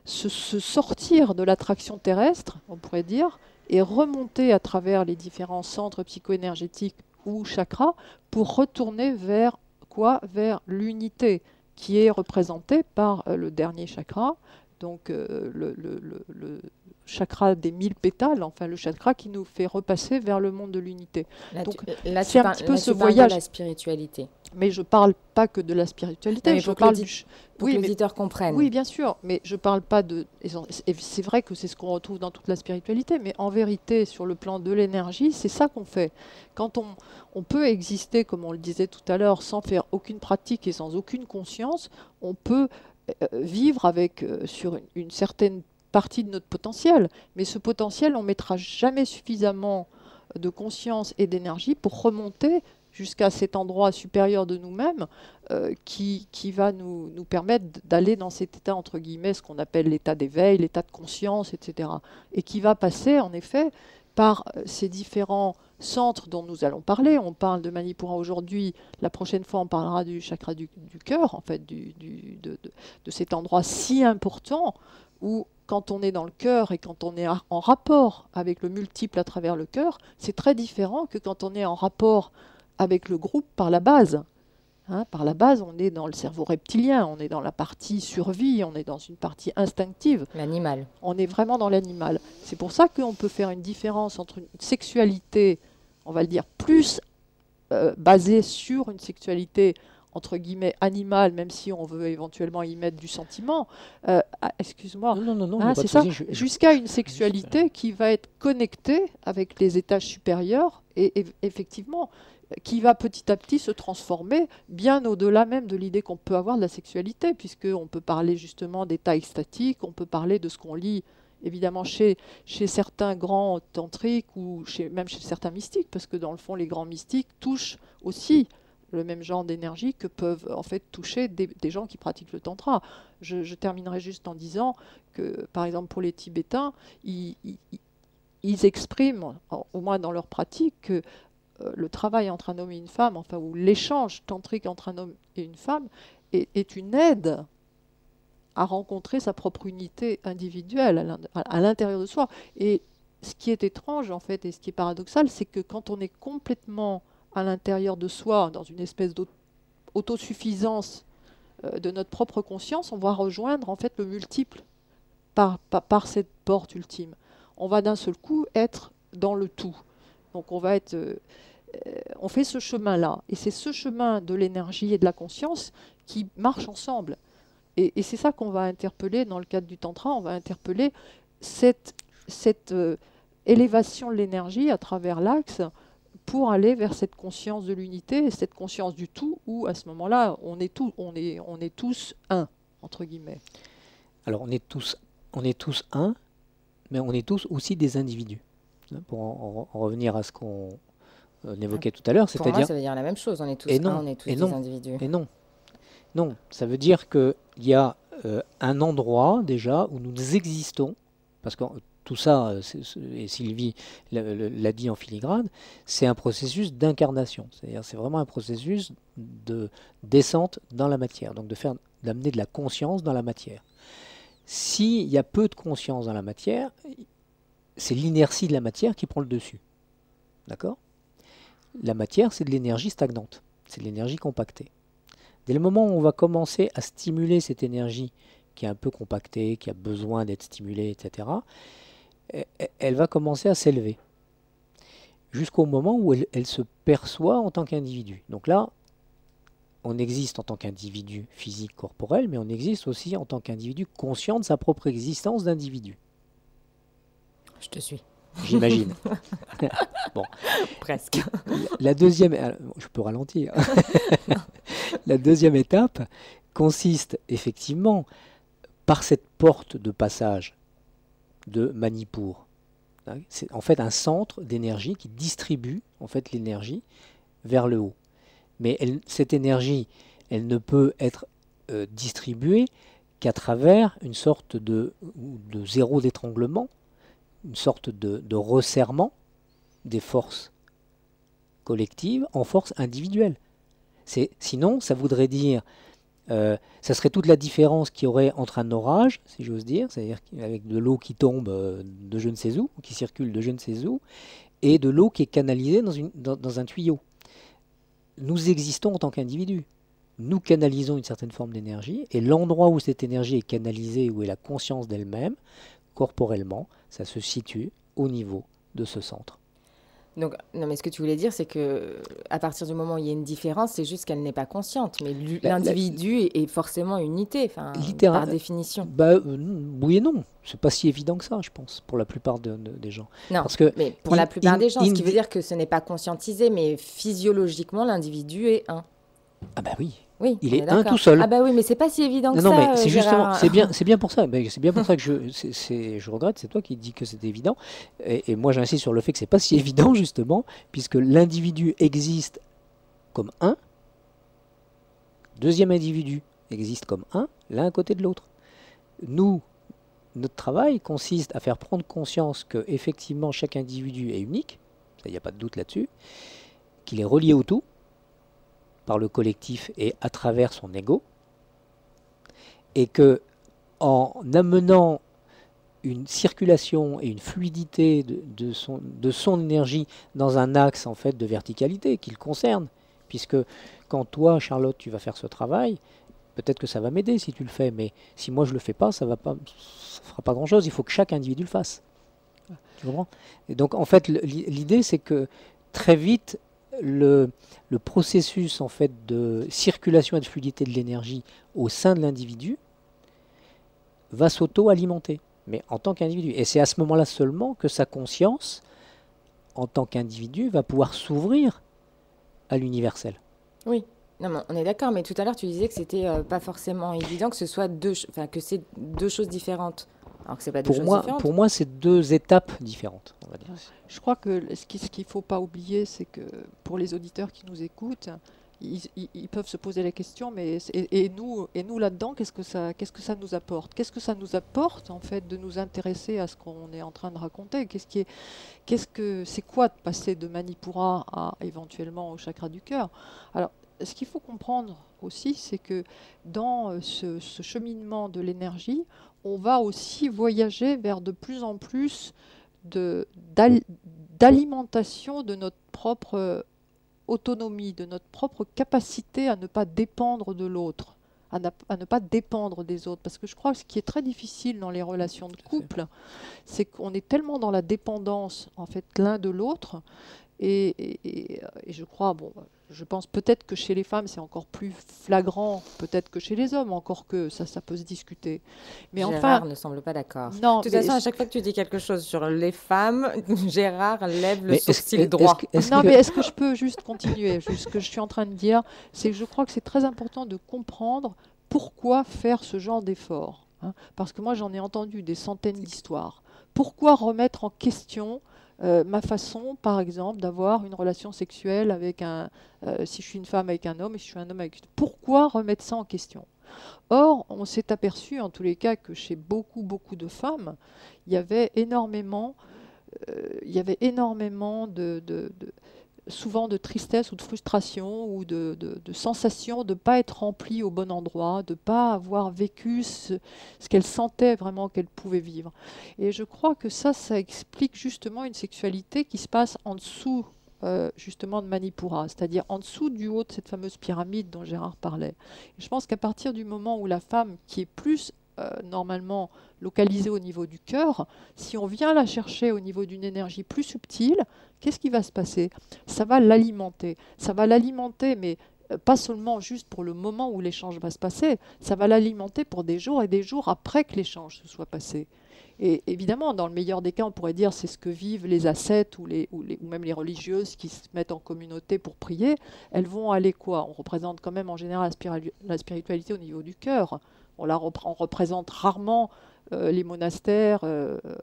sortir de l'attraction terrestre, on pourrait dire, et remonter à travers les différents centres psycho-énergétiques ou chakras pour retourner vers quoi? Vers l'unité qui est représentée par le dernier chakra, donc le chakra des 1000 pétales, enfin le chakra qui nous fait repasser vers le monde de l'unité. Donc c'est un petit peu ce voyage. De la spiritualité. Mais je ne parle pas que de la spiritualité. Mais je parle pour que l'auditeur comprenne. Oui, bien sûr, mais je ne parle pas de... Et c'est vrai que c'est ce qu'on retrouve dans toute la spiritualité, mais en vérité, sur le plan de l'énergie, c'est ça qu'on fait. Quand on peut exister, comme on le disait tout à l'heure, sans faire aucune pratique et sans aucune conscience, on peut vivre avec, sur une certaine partie de notre potentiel. Mais ce potentiel, on ne mettra jamais suffisamment de conscience et d'énergie pour remonter jusqu'à cet endroit supérieur de nous-mêmes qui va nous permettre d'aller dans cet état, entre guillemets, ce qu'on appelle l'état d'éveil, l'état de conscience, etc. Et qui va passer, en effet, par ces différents centres dont nous allons parler. On parle de Manipura aujourd'hui, la prochaine fois on parlera du chakra du cœur, en fait, de cet endroit si important où quand on est dans le cœur et quand on est en rapport avec le multiple à travers le cœur, c'est très différent que quand on est en rapport avec le groupe par la base. Hein, par la base, on est dans le cerveau reptilien, on est dans la partie survie, on est dans une partie instinctive. L'animal. On est vraiment dans l'animal. C'est pour ça qu'on peut faire une différence entre une sexualité, on va le dire, plus basée sur une sexualité entre guillemets animale, même si on veut éventuellement y mettre du sentiment, excuse-moi, Non, c'est ça, jusqu'à une sexualité qui va être connectée avec les étages supérieurs et effectivement qui va petit à petit se transformer bien au-delà même de l'idée qu'on peut avoir de la sexualité, puisqu'on peut parler justement d'état extatique, on peut parler de ce qu'on lit évidemment chez certains grands tantriques ou même chez certains mystiques, parce que dans le fond les grands mystiques touchent aussi le même genre d'énergie que peuvent en fait toucher des gens qui pratiquent le tantra. Je terminerai juste en disant que par exemple pour les Tibétains, ils expriment, au moins dans leur pratique, que le travail entre un homme et une femme, enfin, ou l'échange tantrique entre un homme et une femme, est une aide à rencontrer sa propre unité individuelle à l'intérieur de soi. Et ce qui est étrange, en fait, et ce qui est paradoxal, c'est que quand on est complètement à l'intérieur de soi, dans une espèce d'autosuffisance de notre propre conscience, on va rejoindre, en fait, le multiple par cette porte ultime. On va d'un seul coup être dans le tout. Donc on va être... on fait ce chemin-là. Et c'est ce chemin de l'énergie et de la conscience qui marche ensemble. Et c'est ça qu'on va interpeller dans le cadre du Tantra. On va interpeller cette élévation de l'énergie à travers l'axe pour aller vers cette conscience de l'unité et cette conscience du tout où, à ce moment-là, on est tous un, entre guillemets. Alors, on est tous un, mais on est tous aussi des individus. Pour en revenir à ce qu'on évoquait tout à l'heure, c'est-à-dire... Pour moi, ça veut dire la même chose. On est tous un, on est tous des individus. Et non. Non, ça veut dire qu'il y a un endroit déjà où nous existons, parce que tout ça, et Sylvie l'a dit en filigrane, c'est un processus d'incarnation. C'est-à-dire c'est vraiment un processus de descente dans la matière, donc d'amener de la conscience dans la matière. S'il y a peu de conscience dans la matière, c'est l'inertie de la matière qui prend le dessus. D'accord ? La matière, c'est de l'énergie stagnante, c'est de l'énergie compactée. Dès le moment où on va commencer à stimuler cette énergie qui est un peu compactée, qui a besoin d'être stimulée, etc., elle va commencer à s'élever jusqu'au moment où elle se perçoit en tant qu'individu. Donc là, on existe en tant qu'individu physique, corporel, mais on existe aussi en tant qu'individu conscient de sa propre existence d'individu. Je te suis. J'imagine. Bon. Presque. La deuxième... Je peux ralentir. La deuxième étape consiste effectivement par cette porte de passage de Manipur. C'est en fait un centre d'énergie qui distribue en fait l'énergie vers le haut. Mais cette énergie, elle ne peut être distribuée qu'à travers une sorte de zéro d'étranglement, une sorte de resserrement des forces collectives en forces individuelles. Sinon, ça voudrait dire, ça serait toute la différence qu'il y aurait entre un orage, si j'ose dire, c'est-à-dire avec de l'eau qui tombe de je ne sais où, qui circule de je ne sais où, et de l'eau qui est canalisée dans un tuyau. Nous existons en tant qu'individus. Nous canalisons une certaine forme d'énergie, et l'endroit où cette énergie est canalisée, où est la conscience d'elle-même, corporellement, ça se situe au niveau de ce centre. Donc, non, mais ce que tu voulais dire, c'est que à partir du moment où il y a une différence, c'est juste qu'elle n'est pas consciente. Mais l'individu est forcément unité, par définition. Oui et non. C'est pas si évident que ça, je pense, pour la plupart des gens. Non, mais pour la plupart des gens, ce qui veut dire que ce n'est pas conscientisé, mais physiologiquement, l'individu est un. Ah bah oui. Oui, il est un tout seul. Ah bah oui, mais c'est pas si évident que ça. Non, mais c'est justement, c'est bien pour ça. C'est bien pour ça que je regrette. C'est toi qui dis que c'est évident. Et moi, j'insiste sur le fait que c'est pas si évident justement, puisque l'individu existe comme un, deuxième individu existe comme un, l'un à côté de l'autre. Nous, notre travail consiste à faire prendre conscience que effectivement chaque individu est unique. Il n'y a pas de doute là-dessus. Qu'il est relié au tout par le collectif et à travers son ego, et que en amenant une circulation et une fluidité de son énergie dans un axe en fait de verticalité qui le concerne, puisque quand toi, Charlotte, tu vas faire ce travail, peut-être que ça va m'aider si tu le fais, mais si moi je le fais pas, ça fera pas grand-chose. Il faut que chaque individu le fasse. Tu comprends ? Et donc en fait, l'idée c'est que très vite, le processus en fait de circulation et de fluidité de l'énergie au sein de l'individu va s'auto-alimenter, mais en tant qu'individu. Et c'est à ce moment-là seulement que sa conscience, en tant qu'individu, va pouvoir s'ouvrir à l'universel. Oui. Non, mais on est d'accord, mais tout à l'heure, tu disais que c'était pas forcément évident que ce soit que c'est deux choses différentes. Alors que c'est pas deux choses différentes. Pour moi, c'est deux étapes différentes, on va dire. Je crois que ce qu'il ne faut pas oublier, c'est que pour les auditeurs qui nous écoutent, ils peuvent se poser la question, mais nous là-dedans, qu'est-ce que ça nous apporte? Qu'est-ce que ça nous apporte en fait de nous intéresser à ce qu'on est en train de raconter? C'est quoi de passer de Manipura à éventuellement au chakra du cœur? Alors, ce qu'il faut comprendre aussi, c'est que dans ce cheminement de l'énergie, on va aussi voyager vers de plus en plus d'alimentation de notre propre autonomie, de notre propre capacité à ne pas dépendre de l'autre, à ne pas dépendre des autres. Parce que je crois que ce qui est très difficile dans les relations de couple, c'est qu'on est tellement dans la dépendance en fait l'un de l'autre. Et je crois, je pense peut-être que chez les femmes c'est encore plus flagrant, peut-être que chez les hommes, encore que ça peut se discuter. Mais Gérard ne semble pas d'accord. Non, de toute façon, à chaque fois que tu dis quelque chose sur les femmes, Gérard lève le sourcil droit. Mais est-ce que je peux juste continuer? Ce que je suis en train de dire, c'est que je crois que c'est très important de comprendre pourquoi faire ce genre d'effort. Parce que moi, j'en ai entendu des centaines d'histoires. Pourquoi remettre en question ma façon, par exemple, d'avoir une relation sexuelle avec si je suis une femme avec un homme et si je suis un homme avec... Pourquoi remettre ça en question? Or, on s'est aperçu, en tous les cas, que chez beaucoup de femmes, il y avait énormément souvent de tristesse ou de frustration ou de sensation de ne pas être remplie au bon endroit, de ne pas avoir vécu ce qu'elle sentait vraiment qu'elle pouvait vivre. Et je crois que ça explique justement une sexualité qui se passe en dessous justement de Manipura, c'est-à-dire en dessous du haut de cette fameuse pyramide dont Gérard parlait. Et je pense qu'à partir du moment où la femme, qui est plus normalement localisée au niveau du cœur, si on vient la chercher au niveau d'une énergie plus subtile, qu'est-ce qui va se passer? Ça va l'alimenter. Ça va l'alimenter, mais pas seulement juste pour le moment où l'échange va se passer, ça va l'alimenter pour des jours et des jours après que l'échange se soit passé. Et évidemment, dans le meilleur des cas, on pourrait dire c'est ce que vivent les ascètes ou même les religieuses qui se mettent en communauté pour prier. Elles vont aller quoi? On représente quand même en général la spiritualité au niveau du cœur. On représente rarement les monastères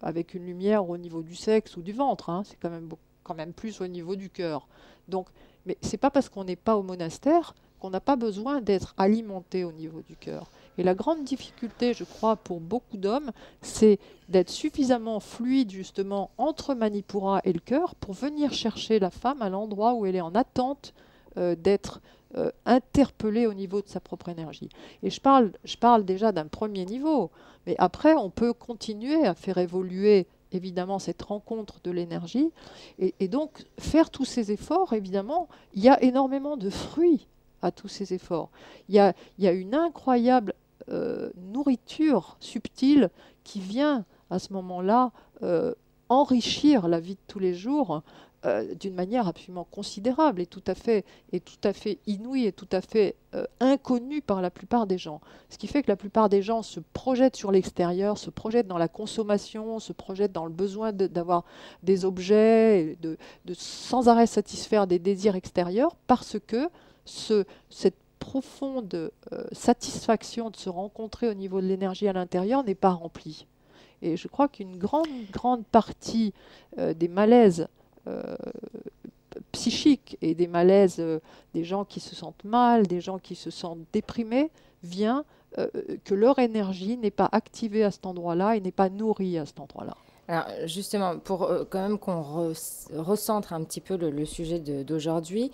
avec une lumière au niveau du sexe ou du ventre. C'est quand même plus au niveau du cœur. Donc, mais c'est pas parce qu'on n'est pas au monastère qu'on n'a pas besoin d'être alimenté au niveau du cœur. Et la grande difficulté, je crois, pour beaucoup d'hommes, c'est d'être suffisamment fluide justement entre Manipura et le cœur pour venir chercher la femme à l'endroit où elle est en attente d'être interpellée au niveau de sa propre énergie. Et je parle déjà d'un premier niveau, mais après on peut continuer à faire évoluer évidemment cette rencontre de l'énergie et donc faire tous ces efforts. Évidemment, il y a énormément de fruits à tous ces efforts. Il y a une incroyable nourriture subtile qui vient à ce moment-là enrichir la vie de tous les jours d'une manière absolument considérable et tout à fait inouïe et tout à fait inconnue par la plupart des gens. Ce qui fait que la plupart des gens se projettent sur l'extérieur, se projettent dans la consommation, se projettent dans le besoin d'avoir des objets, de sans arrêt satisfaire des désirs extérieurs parce que cette profonde satisfaction de se rencontrer au niveau de l'énergie à l'intérieur n'est pas remplie. Et je crois qu'une grande partie des malaises psychiques et des malaises des gens qui se sentent mal, des gens qui se sentent déprimés, vient que leur énergie n'est pas activée à cet endroit-là et n'est pas nourrie à cet endroit-là. Alors justement, pour quand même qu'on recentre un petit peu le sujet d'aujourd'hui,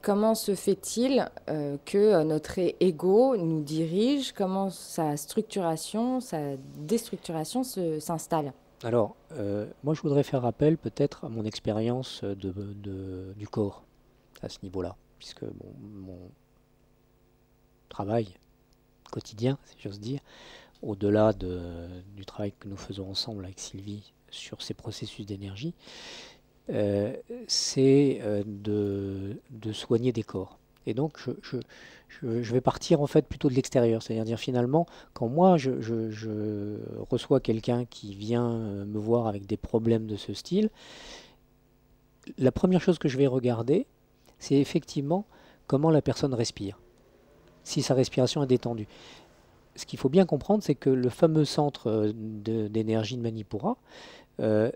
comment se fait-il que notre ego nous dirige? Comment sa structuration, sa déstructuration s'installe? Alors, moi je voudrais faire appel peut-être à mon expérience du corps à ce niveau-là, puisque mon travail quotidien, si j'ose dire, au-delà du travail que nous faisons ensemble avec Sylvie sur ces processus d'énergie, c'est de soigner des corps. Et donc, je vais partir en fait plutôt de l'extérieur, c'est-à-dire finalement, quand moi je reçois quelqu'un qui vient me voir avec des problèmes de ce style, la première chose que je vais regarder, c'est effectivement comment la personne respire, si sa respiration est détendue. Ce qu'il faut bien comprendre, c'est que le fameux centre d'énergie de Manipura,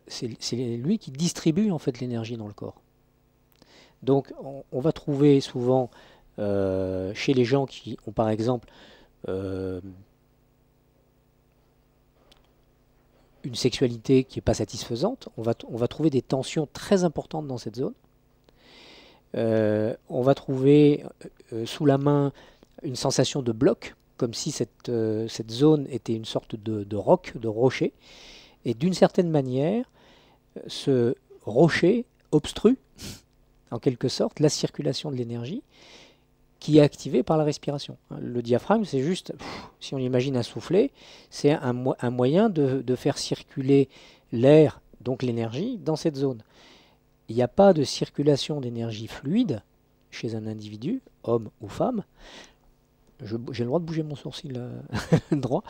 c'est lui qui distribue en fait l'énergie dans le corps. Donc on va trouver souvent chez les gens qui ont par exemple une sexualité qui n'est pas satisfaisante, on va trouver des tensions très importantes dans cette zone. On va trouver sous la main une sensation de bloc, comme si cette zone était une sorte de roc, de rocher. Et d'une certaine manière, ce rocher obstrue, en quelque sorte, la circulation de l'énergie qui est activée par la respiration. Le diaphragme, c'est juste, si on imagine un soufflet, c'est un moyen de faire circuler l'air, donc l'énergie, dans cette zone. Il n'y a pas de circulation d'énergie fluide chez un individu, homme ou femme. J'ai le droit de bouger mon sourcil droit.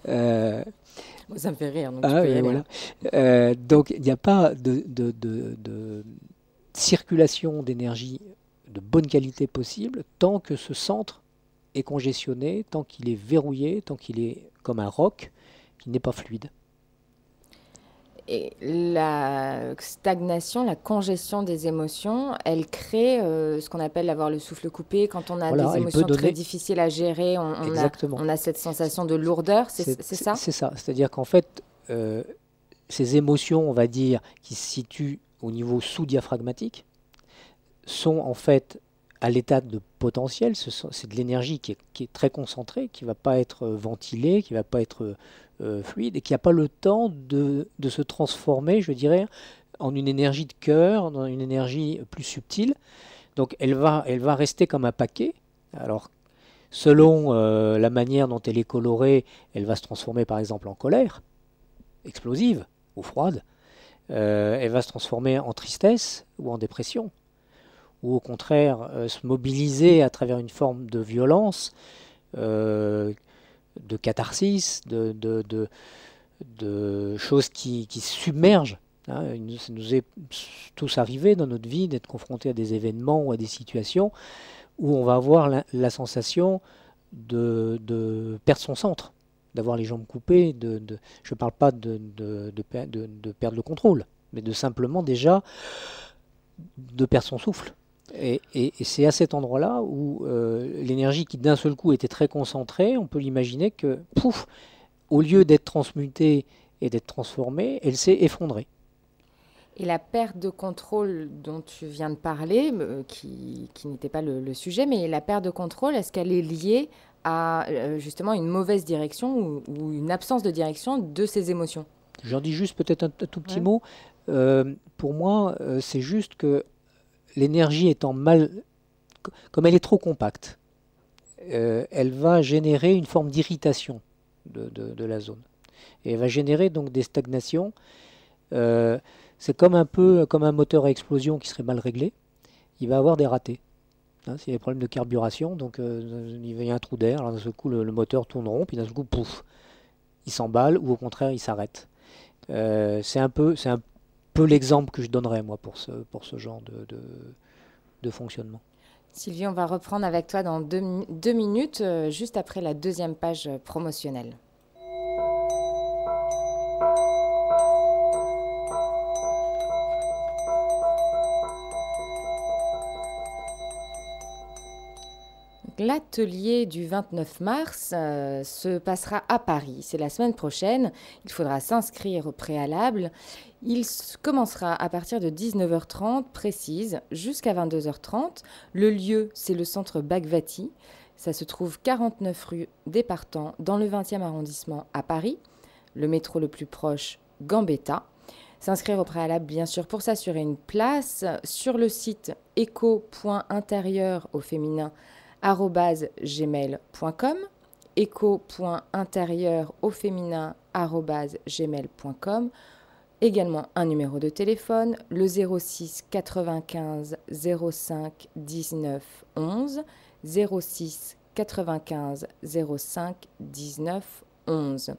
Ça me fait rire, donc tu peux y aller. Voilà. Donc il n'y a pas de circulation d'énergie de bonne qualité possible tant que ce centre est congestionné, tant qu'il est verrouillé, tant qu'il est comme un roc qui n'est pas fluide. Et la stagnation, la congestion des émotions, elle crée ce qu'on appelle avoir le souffle coupé. Quand on a des émotions très difficiles à gérer, on a cette sensation de lourdeur, c'est ça? C'est ça. C'est-à-dire qu'en fait, ces émotions, on va dire, qui se situent au niveau sous-diaphragmatique, sont en fait à l'état de potentiel. C'est de l'énergie qui est très concentrée, qui ne va pas être ventilée, qui ne va pas être fluide et qui n'a pas le temps de se transformer, je dirais, en une énergie de cœur, dans une énergie plus subtile. Donc elle va rester comme un paquet. Alors, selon la manière dont elle est colorée, elle va se transformer par exemple en colère, explosive ou froide. Elle va se transformer en tristesse ou en dépression. Ou au contraire, se mobiliser à travers une forme de violence, de catharsis, de choses qui submergent. Hein. Ça nous est tous arrivé dans notre vie d'être confrontés à des événements ou à des situations où on va avoir la sensation de perdre son centre, d'avoir les jambes coupées. Je ne parle pas de perdre le contrôle, mais de simplement déjà de perdre son souffle. Et c'est à cet endroit-là où l'énergie qui d'un seul coup était très concentrée, on peut l'imaginer que, pouf, au lieu d'être transmutée et d'être transformée, elle s'est effondrée. Et la perte de contrôle dont tu viens de parler, qui n'était pas le sujet, mais la perte de contrôle, est-ce qu'elle est liée à justement une mauvaise direction ou une absence de direction de ces émotions? J'en dis juste peut-être un tout petit mot. Pour moi, c'est juste que l'énergie étant comme elle est trop compacte, elle va générer une forme d'irritation de la zone. Et elle va générer donc des stagnations. C'est comme un peu comme un moteur à explosion qui serait mal réglé. Il va avoir des ratés. Hein, c'est des problèmes de carburation, donc il y a un trou d'air, alors d'un seul coup le moteur tourne rond, puis d'un seul coup, pouf, il s'emballe ou au contraire il s'arrête. C'est un peu l'exemple que je donnerais moi pour ce genre de fonctionnement. Sylvie, on va reprendre avec toi dans deux minutes, juste après la deuxième page promotionnelle. L'atelier du 29 mars se passera à Paris. C'est la semaine prochaine. Il faudra s'inscrire au préalable. Il commencera à partir de 19h30 précise jusqu'à 22h30. Le lieu, c'est le centre Bhagwati. Ça se trouve 49 rue des Partants dans le 20e arrondissement à Paris. Le métro le plus proche, Gambetta. S'inscrire au préalable, bien sûr, pour s'assurer une place sur le site echo.intérieur au féminin @gmail.com, echo.intérieur au féminin @gmail.com. Également un numéro de téléphone, le 06 95 05 19 11, 06 95 05 19 11.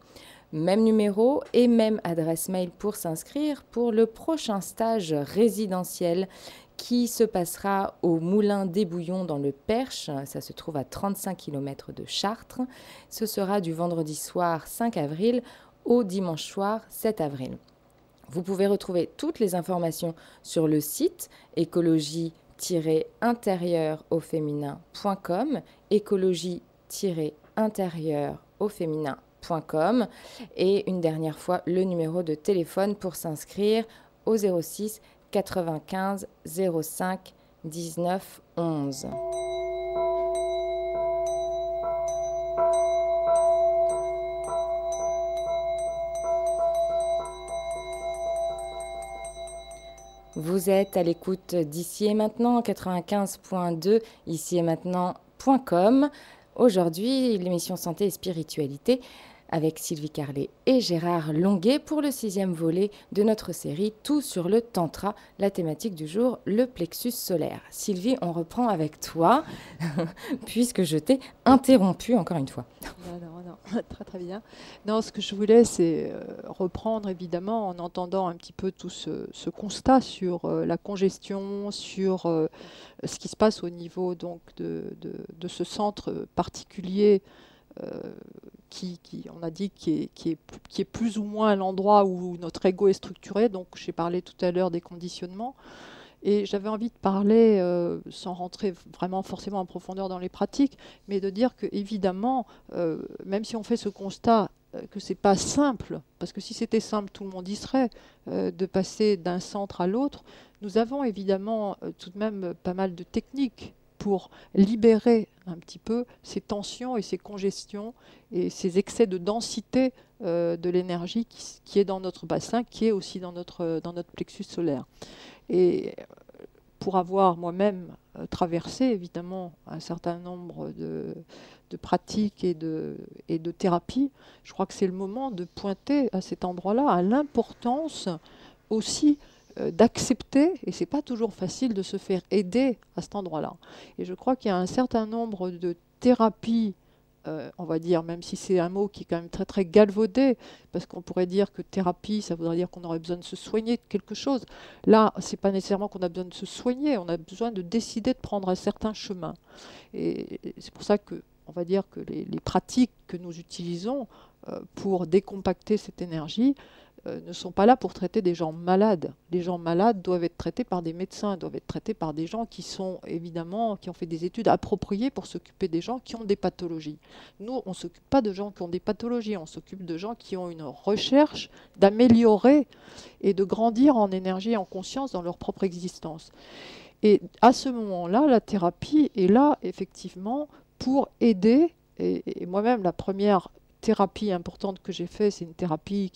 Même numéro et même adresse mail pour s'inscrire pour le prochain stage résidentiel qui se passera au Moulin des Bouillons dans le Perche. Ça se trouve à 35 km de Chartres. Ce sera du vendredi soir 5 avril au dimanche soir 7 avril. Vous pouvez retrouver toutes les informations sur le site écologie-intérieur-au-féminin.com, écologie-intérieur-au-féminin.com, et une dernière fois le numéro de téléphone pour s'inscrire au 06 95 05 19 11. Vous êtes à l'écoute d'Ici et Maintenant, 95.2, ici et maintenant.com. Aujourd'hui, l'émission Santé et Spiritualité avec Sylvie Carlet et Gérard Longuet pour le 6e volet de notre série Tout sur le Tantra, la thématique du jour, le plexus solaire. Sylvie, on reprend avec toi, puisque je t'ai interrompue encore une fois. Non, très très bien. Non, ce que je voulais, c'est reprendre évidemment en entendant un petit peu tout ce constat sur la congestion, sur ce qui se passe au niveau donc de ce centre particulier qui on a dit, qui est plus ou moins l'endroit où notre ego est structuré. Donc j'ai parlé tout à l'heure des conditionnements. Et j'avais envie de parler, sans rentrer vraiment forcément en profondeur dans les pratiques, mais de dire que évidemment, même si on fait ce constat que c'est pas simple, parce que si c'était simple, tout le monde y serait, de passer d'un centre à l'autre, nous avons évidemment tout de même pas mal de techniques pour libérer un petit peu ces tensions et ces congestions et ces excès de densité de l'énergie qui est dans notre bassin, qui est aussi dans notre plexus solaire. Et pour avoir moi-même traversé évidemment un certain nombre de pratiques et de thérapies, je crois que c'est le moment de pointer à cet endroit-là à l'importance aussi d'accepter, et c'est pas toujours facile de se faire aider à cet endroit-là. Et je crois qu'il y a un certain nombre de thérapies, on va dire, même si c'est un mot qui est quand même très très galvaudé, parce qu'on pourrait dire que thérapie, ça voudrait dire qu'on aurait besoin de se soigner de quelque chose. Là, c'est pas nécessairement qu'on a besoin de se soigner, on a besoin de décider de prendre un certain chemin. Et c'est pour ça que, on va dire que les pratiques que nous utilisons pour décompacter cette énergie ne sont pas là pour traiter des gens malades. Les gens malades doivent être traités par des médecins, doivent être traités par des gens qui sont évidemment, qui ont fait des études appropriées pour s'occuper des gens qui ont des pathologies. Nous, on ne s'occupe pas de gens qui ont des pathologies, on s'occupe de gens qui ont une recherche d'améliorer et de grandir en énergie et en conscience dans leur propre existence. Et à ce moment-là, la thérapie est là effectivement pour aider, et moi-même la première thérapie importante que j'ai faite, c'est une thérapie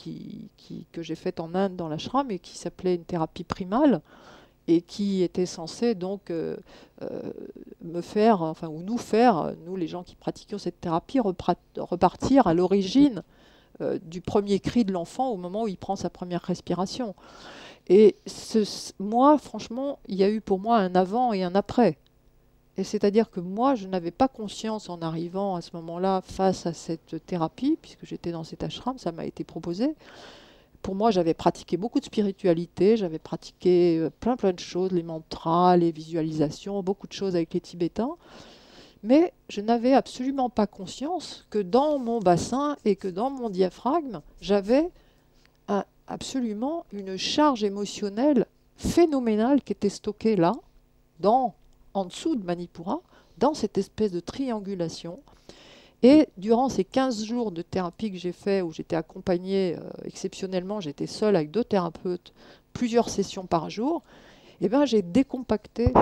que j'ai faite en Inde dans l'ashram et qui s'appelait une thérapie primale et qui était censée donc me faire, enfin ou nous faire, nous les gens qui pratiquions cette thérapie, repartir à l'origine du premier cri de l'enfant au moment où il prend sa première respiration. Et moi, franchement, il y a eu pour moi un avant et un après. Et c'est-à-dire que moi, je n'avais pas conscience en arrivant à ce moment-là face à cette thérapie, puisque j'étais dans cet ashram, ça m'a été proposé. Pour moi, j'avais pratiqué beaucoup de spiritualité, j'avais pratiqué plein de choses, les mantras, les visualisations, beaucoup de choses avec les Tibétains. Mais je n'avais absolument pas conscience que dans mon bassin et que dans mon diaphragme, j'avais absolument une charge émotionnelle phénoménale qui était stockée là, en dessous de Manipura, dans cette espèce de triangulation. Et durant ces 15 jours de thérapie que j'ai fait, où j'étais accompagnée exceptionnellement, j'étais seule avec 2 thérapeutes, plusieurs sessions par jour, et ben, j'ai décompacté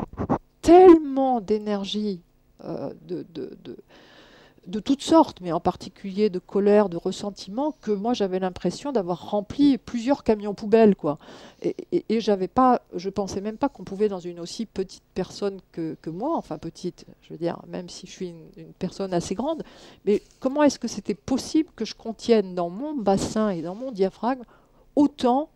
tellement d'énergie de toutes sortes, mais en particulier de colère, de ressentiment, que moi j'avais l'impression d'avoir rempli plusieurs camions poubelles, quoi. Et je pensais même pas qu'on pouvait, dans une aussi petite personne que moi, enfin petite, je veux dire, même si je suis une personne assez grande, mais comment est-ce que c'était possible que je contienne dans mon bassin et dans mon diaphragme autant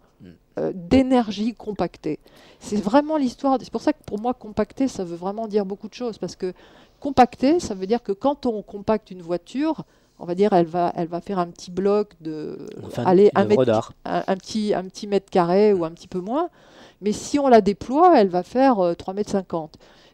d'énergie compactée. C'est vraiment l'histoire. C'est pour ça que pour moi, compacter, ça veut vraiment dire beaucoup de choses. Parce que compacter, ça veut dire que quand on compacte une voiture, on va dire, elle va faire un petit bloc de, Enfin, allez, une œuvre d'art. un petit mètre carré ou un petit peu moins. Mais si on la déploie, elle va faire 3,50 m.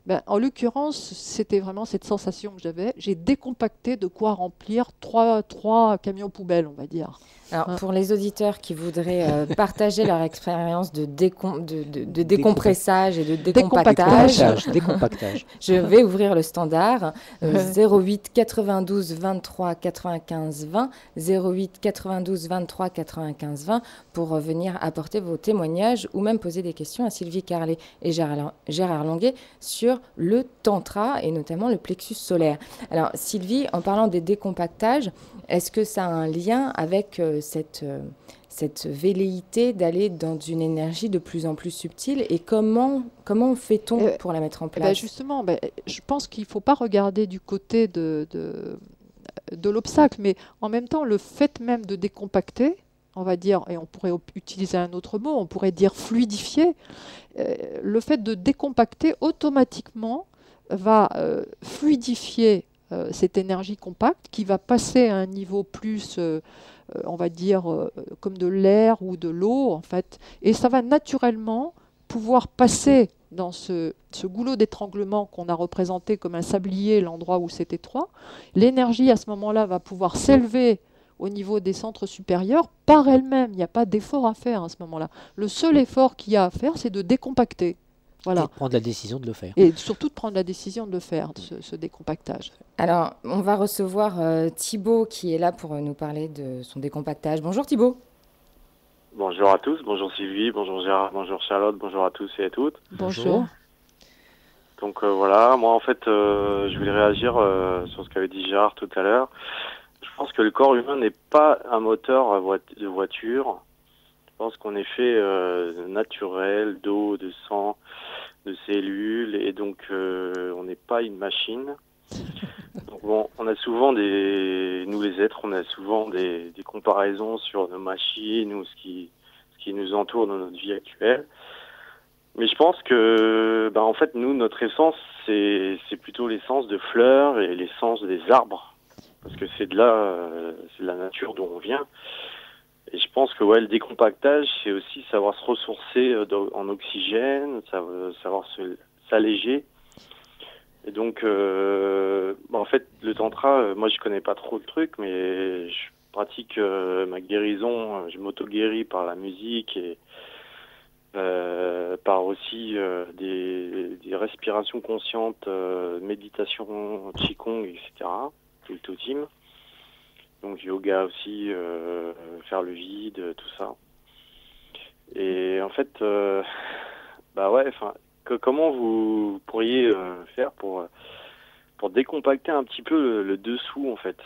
Ben, en l'occurrence, c'était vraiment cette sensation que j'avais. J'ai décompacté de quoi remplir trois camions poubelles, on va dire. Alors, Hein. pour les auditeurs qui voudraient partager leur expérience de décompressage et de décompactage, Décompactage. je vais ouvrir le standard 08 92 23 95 20, 08 92 23 95 20 pour venir apporter vos témoignages ou même poser des questions à Sylvie Carlet et Gérard Longuet sur le tantra et notamment le plexus solaire. Alors Sylvie, en parlant des décompactages, est-ce que ça a un lien avec cette velléité d'aller dans une énergie de plus en plus subtile et comment fait-on pour la mettre en place? Justement, je pense qu'il ne faut pas regarder du côté de l'obstacle, mais en même temps, le fait même de décompacter, on va dire, et on pourrait utiliser un autre mot, on pourrait dire fluidifier, le fait de décompacter automatiquement va fluidifier cette énergie compacte qui va passer à un niveau plus, on va dire, comme de l'air ou de l'eau, en fait. Et ça va naturellement pouvoir passer dans ce goulot d'étranglement qu'on a représenté comme un sablier, l'endroit où c'est étroit. L'énergie, à ce moment-là, va pouvoir s'élever au niveau des centres supérieurs par elle-même. Il n'y a pas d'effort à faire à ce moment-là. Le seul effort qu'il y a à faire, c'est de décompacter. Voilà. Et de prendre la décision de le faire. Et surtout de prendre la décision de le faire, ce décompactage. Alors, on va recevoir Thibaut qui est là pour nous parler de son décompactage. Bonjour Thibaut. Bonjour à tous, bonjour Sylvie, bonjour Gérard, bonjour Charlotte, bonjour à tous et à toutes. Bonjour. Donc voilà, moi en fait, je voulais réagir sur ce qu'avait dit Gérard tout à l'heure. Je pense que le corps humain n'est pas un moteur de voiture. Je pense qu'on est fait naturel, d'eau, de sang, de cellules, et donc on n'est pas une machine. Donc bon, on a souvent nous les êtres, on a souvent des comparaisons sur nos machines ou ce qui nous entoure dans notre vie actuelle. Mais je pense que, en fait, nous, notre essence, c'est plutôt l'essence de fleurs et l'essence des arbres, parce que c'est de la nature dont on vient. Et je pense que le décompactage, c'est aussi savoir se ressourcer en oxygène, savoir s'alléger. Et donc, en fait, le tantra, moi, je connais pas trop le truc, mais je pratique ma guérison. Je m'auto-guéris par la musique et par aussi des respirations conscientes, méditation, qigong, etc. Tout le totem. Donc yoga aussi, faire le vide, tout ça. Et en fait, comment vous pourriez faire pour décompacter un petit peu le dessous, en fait?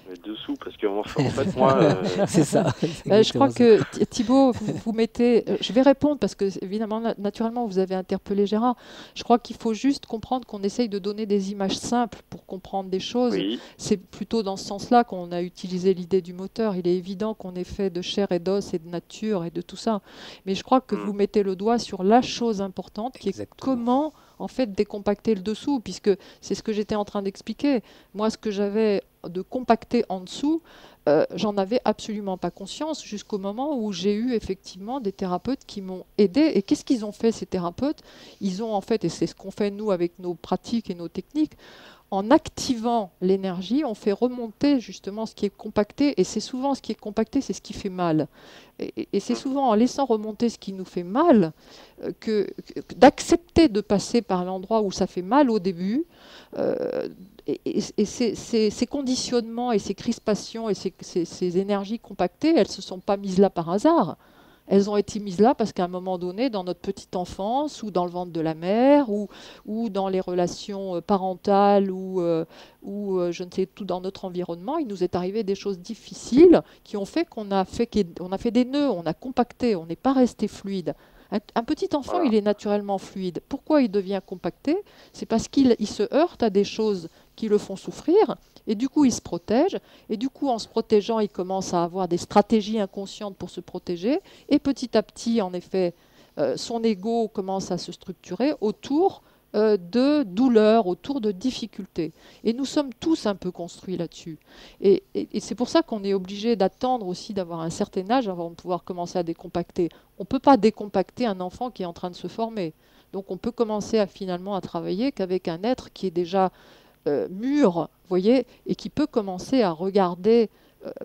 Le dessous, parce que en fait, moi... C'est ça. Je crois que Thibaut, vous mettez... je vais répondre parce que, évidemment, naturellement, vous avez interpellé Gérard. Je crois qu'il faut juste comprendre qu'on essaye de donner des images simples pour comprendre des choses. Oui. C'est plutôt dans ce sens-là qu'on a utilisé l'idée du moteur. Il est évident qu'on est fait de chair et d'os et de nature et de tout ça. Mais je crois que vous mettez le doigt sur la chose importante qui est comment... en fait, décompacter le dessous, puisque c'est ce que j'étais en train d'expliquer. Moi, ce que j'avais de compacter en dessous, j'en avais absolument pas conscience jusqu'au moment où j'ai eu effectivement des thérapeutes qui m'ont aidé. Et qu'est-ce qu'ils ont fait, ces thérapeutes? Ils ont en fait, et c'est ce qu'on fait nous avec nos pratiques et nos techniques, en activant l'énergie, on fait remonter justement ce qui est compacté, et c'est souvent ce qui est compacté, c'est ce qui fait mal. Et c'est souvent en laissant remonter ce qui nous fait mal d'accepter de passer par l'endroit où ça fait mal au début, et ces conditionnements et ces crispations et ces énergies compactées, elles ne se sont pas mises là par hasard. Elles ont été mises là parce qu'à un moment donné, dans notre petite enfance, ou dans le ventre de la mère, ou dans les relations parentales, ou je ne sais, tout dans notre environnement, il nous est arrivé des choses difficiles qui ont fait qu'on a fait des nœuds, on a compacté, on n'est pas resté fluide. Un petit enfant, il est naturellement fluide. Pourquoi il devient compacté? C'est parce qu'il se heurte à des choses qui le font souffrir, Et du coup, il se protège. Et du coup, en se protégeant, il commence à avoir des stratégies inconscientes pour se protéger. Et petit à petit, en effet, son ego commence à se structurer autour de douleurs, autour de difficultés. Et nous sommes tous un peu construits là-dessus. Et c'est pour ça qu'on est obligé d'attendre aussi d'avoir un certain âge avant de pouvoir commencer à décompacter. On ne peut pas décompacter un enfant qui est en train de se former. Donc on peut commencer finalement à travailler qu'avec un être qui est déjà mûr, vous voyez, et qui peut commencer à regarder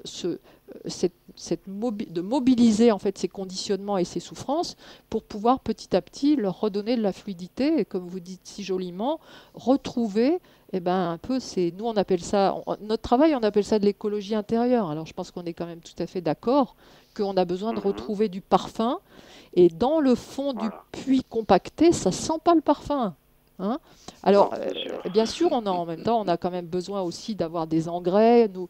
de mobiliser en fait ces conditionnements et ces souffrances pour pouvoir petit à petit leur redonner de la fluidité et, comme vous dites si joliment, retrouver un peu, nous on appelle ça, notre travail on appelle ça de l'écologie intérieure. Alors je pense qu'on est quand même tout à fait d'accord qu'on a besoin de retrouver du parfum, et dans le fond du puits compacté, ça sent pas le parfum. Hein. Alors, bien sûr, en même temps, on a quand même besoin aussi d'avoir des engrais. Nous,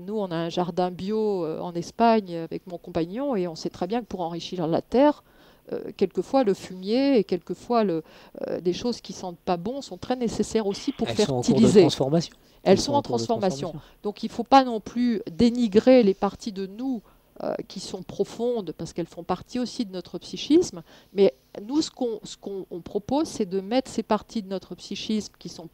on a un jardin bio en Espagne avec mon compagnon, et on sait très bien que pour enrichir la terre, quelquefois le fumier et quelquefois des choses qui sentent pas bon sont très nécessaires aussi pour fertiliser. Elles sont en cours de transformation. Elles sont en transformation. Donc, il ne faut pas non plus dénigrer les parties de nous qui sont profondes, parce qu'elles font partie aussi de notre psychisme, mais nous, ce qu'on propose, c'est de mettre ces parties de notre psychisme qui sont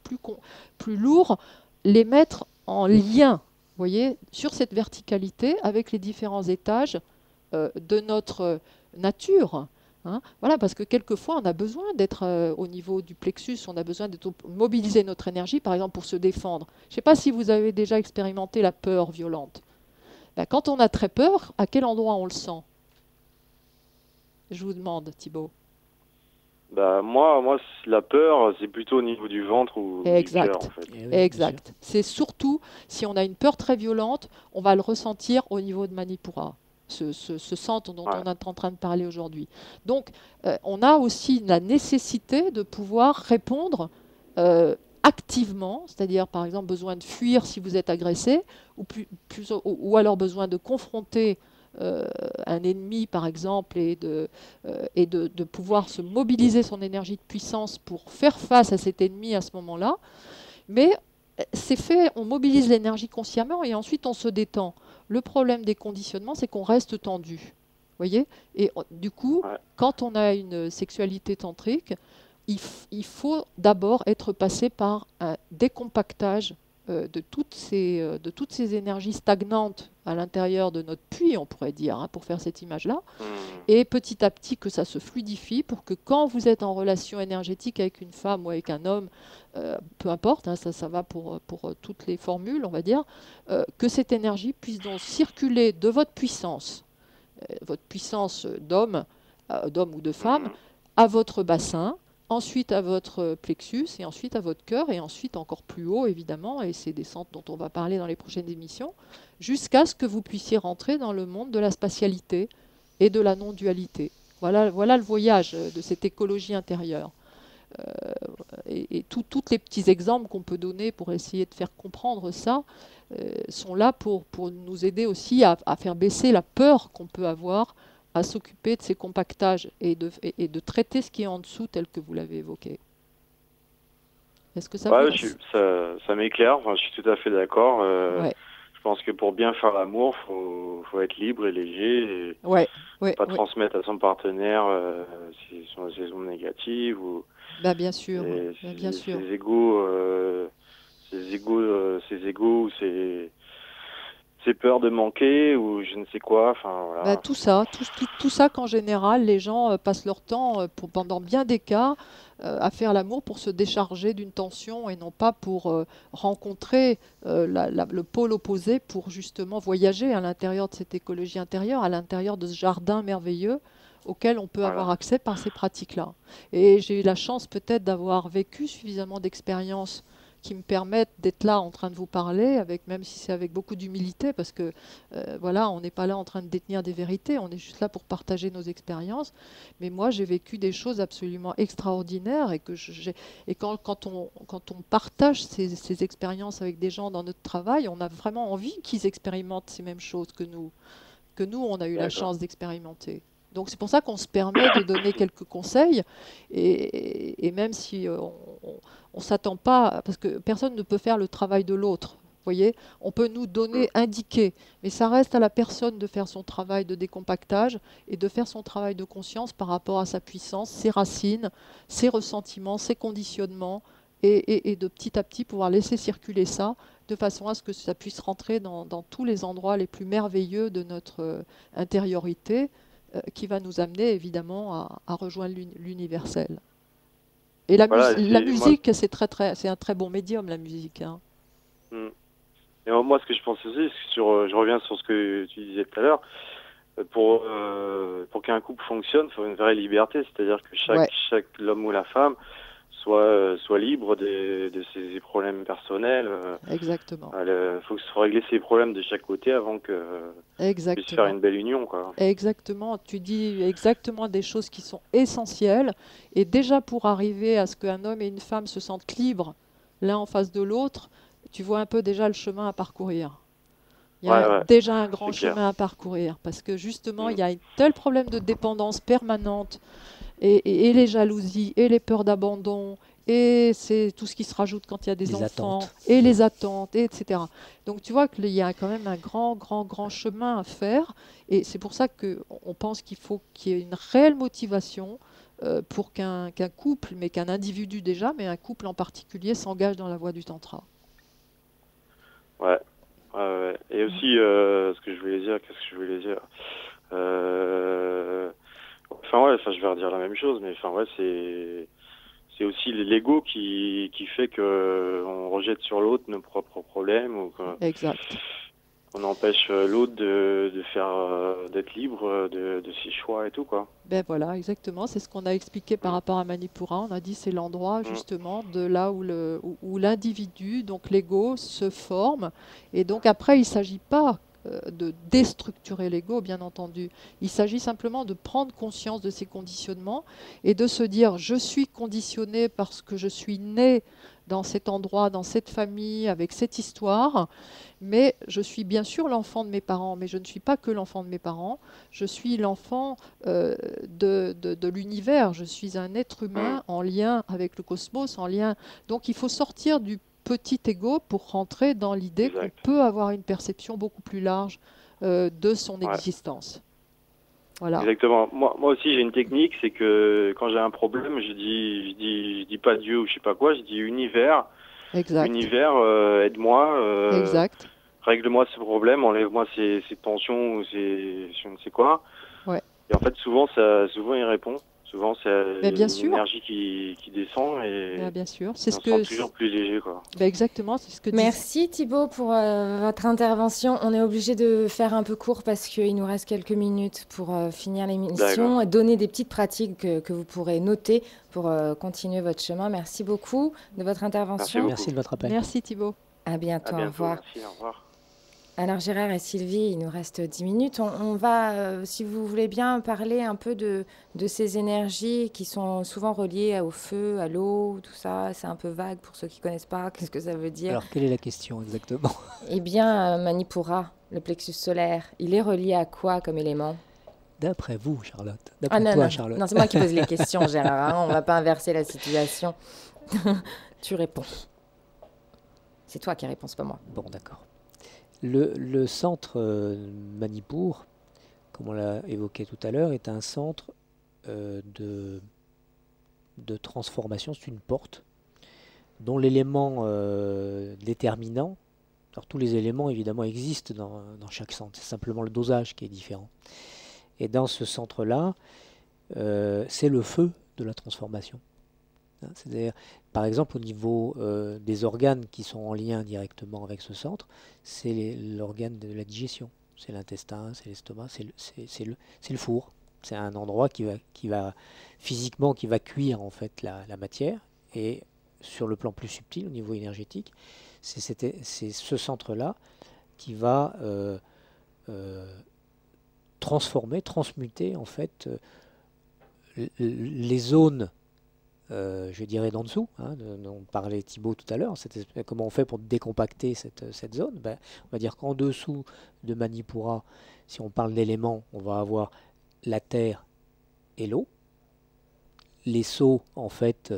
plus lourds, les mettre en lien, vous voyez, sur cette verticalité avec les différents étages de notre nature. Hein. Voilà, parce que quelquefois, on a besoin d'être au niveau du plexus, on a besoin de mobiliser notre énergie, par exemple, pour se défendre. Je ne sais pas si vous avez déjà expérimenté la peur violente. Quand on a très peur, à quel endroit on le sent? Je vous demande, Thibaut. Moi, la peur, c'est plutôt au niveau du ventre ou du cœur, en fait. Oui, Exact. C'est surtout, si on a une peur très violente, on va le ressentir au niveau de Manipura, ce centre dont on est en train de parler aujourd'hui. Donc, on a aussi la nécessité de pouvoir répondre activement, c'est-à-dire par exemple besoin de fuir si vous êtes agressé, ou alors besoin de confronter un ennemi par exemple, et de pouvoir se mobiliser son énergie de puissance pour faire face à cet ennemi à ce moment-là. Mais c'est fait, on mobilise l'énergie consciemment et ensuite on se détend. Le problème des conditionnements, c'est qu'on reste tendu. Voyez. Et du coup, quand on a une sexualité tantrique, il faut d'abord être passé par un décompactage de toutes ces énergies stagnantes à l'intérieur de notre puits, on pourrait dire, hein, pour faire cette image-là, et petit à petit que ça se fluidifie pour que quand vous êtes en relation énergétique avec une femme ou avec un homme, peu importe, hein, ça va pour toutes les formules, on va dire, que cette énergie puisse donc circuler de votre puissance d'homme ou de femme, à votre bassin, ensuite à votre plexus, et ensuite à votre cœur, et ensuite encore plus haut, évidemment, et c'est des centres dont on va parler dans les prochaines émissions, jusqu'à ce que vous puissiez rentrer dans le monde de la spatialité et de la non-dualité. Voilà le voyage de cette écologie intérieure. Et tous les petits exemples qu'on peut donner pour essayer de faire comprendre ça sont là pour nous aider aussi à faire baisser la peur qu'on peut avoir à s'occuper de ces compactages et de traiter ce qui est en dessous tel que vous l'avez évoqué. Est-ce que ça ça m'éclaire, je suis tout à fait d'accord. Je pense que pour bien faire l'amour, faut être libre et léger et pas transmettre à son partenaire ses ondes négatives ou bien sûr, ses égos ou ses peurs de manquer ou je ne sais quoi. Voilà. Tout ça qu'en général, les gens passent leur temps pendant bien des cas à faire l'amour pour se décharger d'une tension et non pas pour rencontrer le pôle opposé pour justement voyager à l'intérieur de cette écologie intérieure, à l'intérieur de ce jardin merveilleux auquel on peut avoir accès par ces pratiques-là. Et j'ai eu la chance peut-être d'avoir vécu suffisamment d'expériences qui me permettent d'être là en train de vous parler, même si c'est avec beaucoup d'humilité, parce que on n'est pas là en train de détenir des vérités, on est juste là pour partager nos expériences. Mais moi, j'ai vécu des choses absolument extraordinaires et quand on partage ces expériences avec des gens dans notre travail, on a vraiment envie qu'ils expérimentent ces mêmes choses que nous, on a eu la chance d'expérimenter. Donc c'est pour ça qu'on se permet de donner quelques conseils, et même si on ne s'attend pas, parce que personne ne peut faire le travail de l'autre. voyez, on peut nous donner, indiquer, mais ça reste à la personne de faire son travail de décompactage et de faire son travail de conscience par rapport à sa puissance, ses racines, ses ressentiments, ses conditionnements, et de petit à petit pouvoir laisser circuler ça de façon à ce que ça puisse rentrer dans tous les endroits les plus merveilleux de notre intériorité, qui va nous amener évidemment à rejoindre l'universel. Et Voilà, la moi, musique, c'est un très bon médium, la musique, hein. et moi, ce que je pense aussi, je reviens sur ce que tu disais tout à l'heure, pour qu'un couple fonctionne, il faut une vraie liberté, c'est-à-dire que Ouais, chaque l'homme ou la femme soit libre de ses problèmes personnels. exactement. Il faut régler ses problèmes de chaque côté avant que puisse faire Exactement. une belle union, quoi. Exactement. Tu dis exactement des choses qui sont essentielles. Et déjà, pour arriver à ce qu'un homme et une femme se sentent libres l'un en face de l'autre, tu vois un peu déjà le chemin à parcourir. Il y Ouais, a ouais, déjà un grand c'est clair. chemin à parcourir parce que justement, il Mm. y a un tel problème de dépendance permanente et les jalousies et les peurs d'abandon et c'est tout ce qui se rajoute quand il y a des Les enfants attentes. et les attentes, etc. Donc tu vois qu'il y a quand même un grand, grand, grand chemin à faire et c'est pour ça qu'on pense qu'il faut qu'il y ait une réelle motivation pour qu'un couple, mais qu'un individu déjà, mais un couple en particulier s'engage dans la voie du tantra. Ouais. Ouais, ouais. Et Mm. aussi, ce que je voulais dire, qu'est-ce que je voulais dire? Enfin ouais, enfin je vais redire la même chose, mais enfin ouais, c'est aussi l'ego qui fait que on rejette sur l'autre nos propres problèmes ou Exact. qu'on empêche l'autre de faire d'être libre de ses choix et tout, quoi. Ben voilà, exactement. C'est ce qu'on a expliqué par Mm. rapport à Manipura. On a dit c'est l'endroit Mm. justement de là où l'individu, donc l'ego, se forme. Et donc après, il ne s'agit pas de déstructurer l'ego, bien entendu. Il s'agit simplement de prendre conscience de ses conditionnements et de se dire je suis conditionné parce que je suis né dans cet endroit, dans cette famille, avec cette histoire. Mais je suis bien sûr l'enfant de mes parents, mais je ne suis pas que l'enfant de mes parents. Je suis l'enfant de l'univers. Je suis un être Mm. humain en lien avec le cosmos, en lien. Donc il faut sortir du petit ego pour rentrer dans l'idée qu'on Exact. peut avoir une perception beaucoup plus large de son Ouais. existence. Voilà, Exactement. Moi aussi, j'ai une technique, c'est que quand j'ai un problème, je dis pas Dieu ou je sais pas quoi, je dis univers, exact, aide-moi, exact. règle-moi ce problème, enlève-moi ces tensions ou ces je ne sais quoi. Ouais. Et en fait, souvent il répond. Souvent, c'est Mais bien une sûr, énergie qui descend bien sûr. C'est on ce se sent que, toujours plus léger, quoi. ben exactement, c'est ce que disent. Merci Thibaut pour votre intervention. On est obligé de faire un peu court parce qu'il nous reste quelques minutes pour finir l'émission D'accord. et donner des petites pratiques que vous pourrez noter pour continuer votre chemin. Merci beaucoup de votre Merci intervention. beaucoup. Merci de votre appel. Merci Thibaut. À À bientôt, au bientôt. revoir. Merci. Au revoir. Alors Gérard et Sylvie, il nous reste 10 minutes. On va, si vous voulez bien, parler un peu de ces énergies qui sont souvent reliées au feu, à l'eau, tout ça. C'est un peu vague pour ceux qui ne connaissent pas. Qu'est-ce que ça veut dire? Alors, quelle est la question exactement? Eh bien, Manipura, le plexus solaire, il est relié à quoi comme élément? D'après vous, Charlotte. Ah D'après non, toi, non, Charlotte. non, c'est moi qui pose les questions, Gérard, hein. On ne va pas inverser la situation. Tu réponds. C'est toi qui réponds, c'est pas moi. Bon, d'accord. Le centre Manipur, comme on l'a évoqué tout à l'heure, est un centre de transformation. C'est une porte dont l'élément déterminant, alors tous les éléments évidemment existent dans chaque centre, c'est simplement le dosage qui est différent. Et dans ce centre-là, c'est le feu de la transformation. Hein, c'est-à-dire, par exemple, au niveau des organes qui sont en lien directement avec ce centre, c'est l'organe de la digestion. C'est l'intestin, c'est l'estomac, c'est le four. C'est un endroit qui va physiquement, qui va cuire en fait la matière. Et sur le plan plus subtil, au niveau énergétique, c'est ce centre-là qui va transformer, transmuter en fait les zones, je dirais d'en dessous, hein, dont parlait Thibaut tout à l'heure. Comment on fait pour décompacter cette zone? Ben, on va dire qu'en dessous de Manipura, si on parle d'éléments, on va avoir la terre et l'eau. Les seaux, en fait,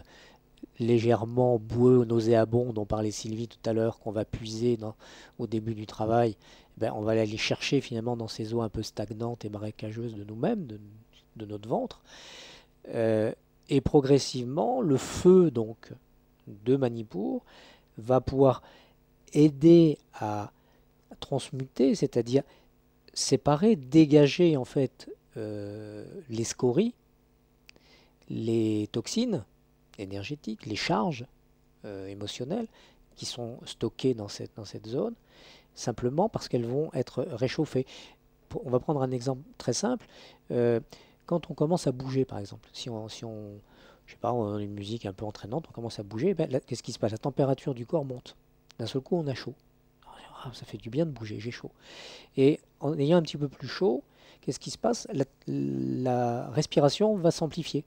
légèrement boueux, nauséabond, dont parlait Sylvie tout à l'heure, qu'on va puiser au début du travail, ben, on va aller chercher finalement dans ces eaux un peu stagnantes et marécageuses de nous-mêmes, de notre ventre. Et progressivement, le feu donc de Manipur va pouvoir aider à transmuter, c'est-à-dire séparer, dégager en fait les scories, les toxines énergétiques, les charges émotionnelles qui sont stockées dans cette zone, simplement parce qu'elles vont être réchauffées. On va prendre un exemple très simple. Quand on commence à bouger, par exemple, si on je sais pas, on a une musique un peu entraînante, on commence à bouger, ben, qu'est-ce qui se passe? La température du corps monte. D'un seul coup, on a chaud. Ah, ça fait du bien de bouger, j'ai chaud. Et en ayant un petit peu plus chaud, qu'est-ce qui se passe? La respiration va s'amplifier.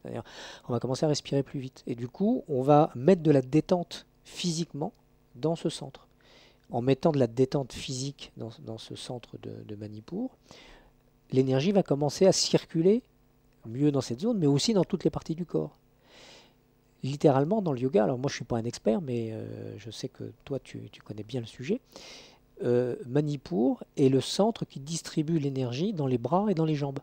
C'est-à-dire, on va commencer à respirer plus vite. Et du coup, on va mettre de la détente physiquement dans ce centre. En mettant de la détente physique dans ce centre de Manipur, l'énergie va commencer à circuler mieux dans cette zone, mais aussi dans toutes les parties du corps. Littéralement, dans le yoga, alors moi je ne suis pas un expert, mais je sais que toi tu connais bien le sujet, Manipur est le centre qui distribue l'énergie dans les bras et dans les jambes.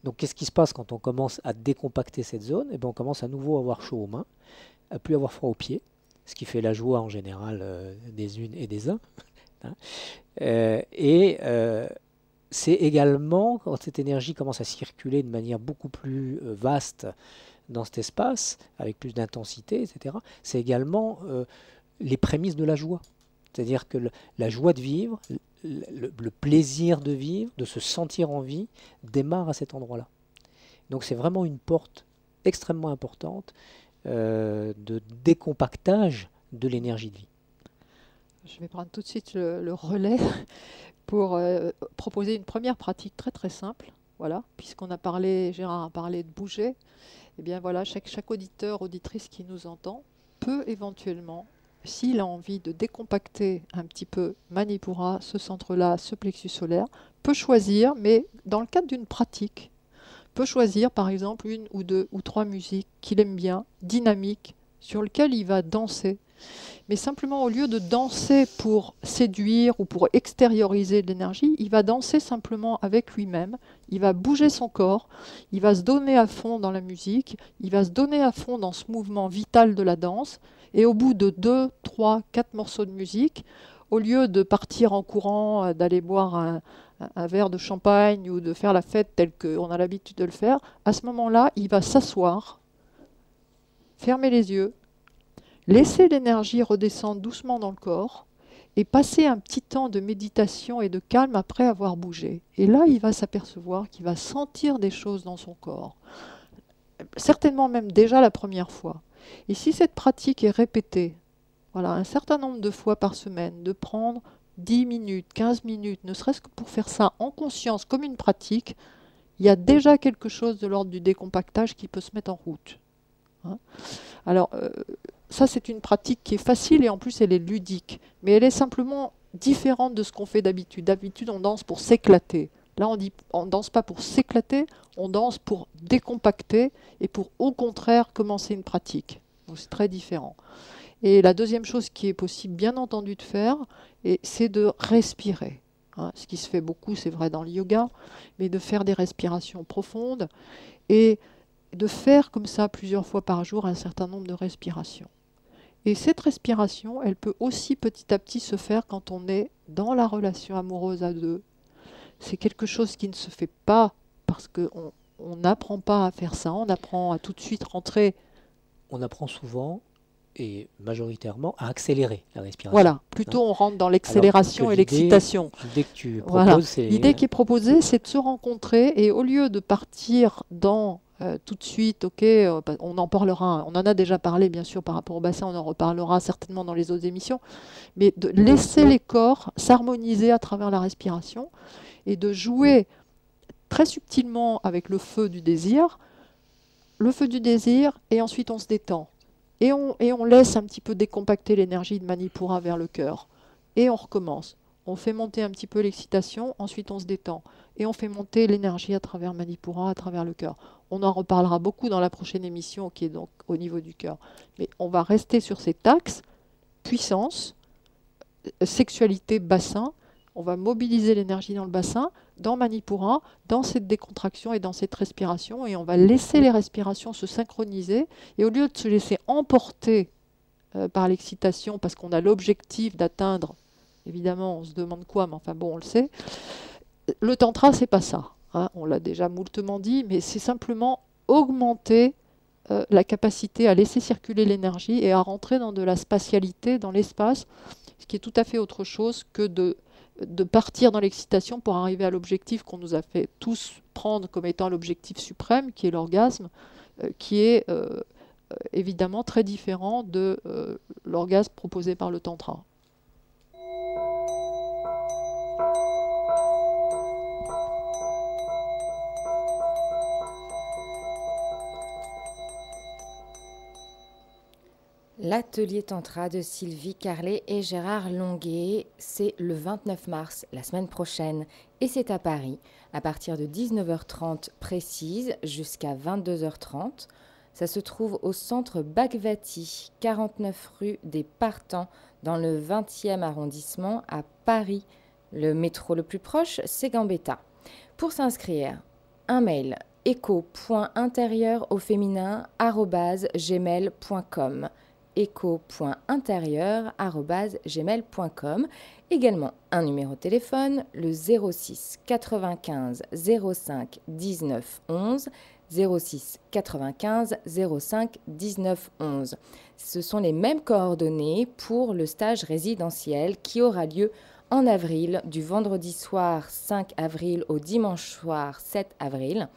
Donc qu'est-ce qui se passe quand on commence à décompacter cette zone? Eh bien, on commence à nouveau à avoir chaud aux mains, à plus avoir froid aux pieds, ce qui fait la joie en général des unes et des uns. Hein. C'est également, quand cette énergie commence à circuler de manière beaucoup plus vaste dans cet espace, avec plus d'intensité, etc., c'est également les prémices de la joie. C'est-à-dire que la joie de vivre, le plaisir de vivre, de se sentir en vie, démarre à cet endroit-là. Donc c'est vraiment une porte extrêmement importante de décompactage de l'énergie de vie. Je vais prendre tout de suite le relais pour proposer une première pratique très très simple. Voilà, puisqu'on a parlé, Gérard a parlé de bouger, eh bien voilà, chaque auditeur, auditrice qui nous entend peut éventuellement, s'il a envie de décompacter un petit peu Manipura, ce centre-là, ce plexus solaire, peut choisir, mais dans le cadre d'une pratique, peut choisir par exemple une ou deux ou trois musiques qu'il aime bien, dynamiques, sur lesquelles il va danser. Mais simplement, au lieu de danser pour séduire ou pour extérioriser de l'énergie, il va danser simplement avec lui-même, il va bouger son corps, il va se donner à fond dans la musique, il va se donner à fond dans ce mouvement vital de la danse, et au bout de 2, 3, 4 morceaux de musique, au lieu de partir en courant, d'aller boire un verre de champagne ou de faire la fête telle qu'on a l'habitude de le faire, à ce moment-là, il va s'asseoir, fermer les yeux, laisser l'énergie redescendre doucement dans le corps et passer un petit temps de méditation et de calme après avoir bougé. Et là, il va s'apercevoir qu'il va sentir des choses dans son corps, certainement même déjà la première fois. Et si cette pratique est répétée, voilà, un certain nombre de fois par semaine, de prendre 10 minutes, 15 minutes, ne serait-ce que pour faire ça en conscience comme une pratique, il y a déjà quelque chose de l'ordre du décompactage qui peut se mettre en route. Hein. Alors, ça, c'est une pratique qui est facile et en plus, elle est ludique. Mais elle est simplement différente de ce qu'on fait d'habitude. D'habitude, on danse pour s'éclater. Là, on ne danse pas pour s'éclater, on danse pour décompacter et pour, au contraire, commencer une pratique. Donc, c'est très différent. Et la deuxième chose qui est possible, bien entendu, de faire, c'est de respirer. Hein. Ce qui se fait beaucoup, c'est vrai dans le yoga, mais de faire des respirations profondes et de faire comme ça plusieurs fois par jour un certain nombre de respirations. Et cette respiration, elle peut aussi petit à petit se faire quand on est dans la relation amoureuse à deux. C'est quelque chose qui ne se fait pas parce qu'on n'apprend pas à faire ça, on apprend à tout de suite rentrer. On apprend souvent et majoritairement à accélérer la respiration. Voilà, plutôt on rentre dans l'accélération et l'excitation. L'idée que tu proposes, voilà. c'est... L'idée qui est proposée, c'est de se rencontrer et au lieu de partir dans tout de suite, ok, on en parlera, on en a déjà parlé bien sûr par rapport au bassin, on en reparlera certainement dans les autres émissions, mais de laisser les corps s'harmoniser à travers la respiration et de jouer très subtilement avec le feu du désir, et ensuite on se détend. Et on laisse un petit peu décompacter l'énergie de Manipura vers le cœur. Et on recommence. on fait monter un petit peu l'excitation, ensuite on se détend. Et on fait monter l'énergie à travers Manipura, à travers le cœur. On en reparlera beaucoup dans la prochaine émission, qui est donc au niveau du cœur. Mais on va rester sur cet axe, puissance, sexualité, bassin. On va mobiliser l'énergie dans le bassin, dans Manipura, dans cette décontraction et dans cette respiration. Et on va laisser les respirations se synchroniser. Et au lieu de se laisser emporter par l'excitation, parce qu'on a l'objectif d'atteindre, évidemment, on se demande quoi, mais enfin bon, on le sait. Le tantra, c'est pas ça. Hein, on l'a déjà moultement dit, mais c'est simplement augmenter la capacité à laisser circuler l'énergie et à rentrer dans de la spatialité, dans l'espace, ce qui est tout à fait autre chose que de partir dans l'excitation pour arriver à l'objectif qu'on nous a fait tous prendre comme étant l'objectif suprême, qui est l'orgasme, qui est évidemment très différent de l'orgasme proposé par le tantra. L'atelier tantra de Sylvie Carlet et Gérard Longuet, c'est le 29 mars, la semaine prochaine, et c'est à Paris, à partir de 19h30 précise jusqu'à 22h30. Ça se trouve au centre Bhagavati, 49 rue des Partants, dans le 20e arrondissement à Paris. Le métro le plus proche, c'est Gambetta. Pour s'inscrire, un mail echo.intérieur@gmail.com echo.intérieur@gmail.com. Également un numéro de téléphone, le 06 95 05 19 11, 06 95 05 19 11. Ce sont les mêmes coordonnées pour le stage résidentiel qui aura lieu en avril, du vendredi soir 5 avril au dimanche soir 7 avril,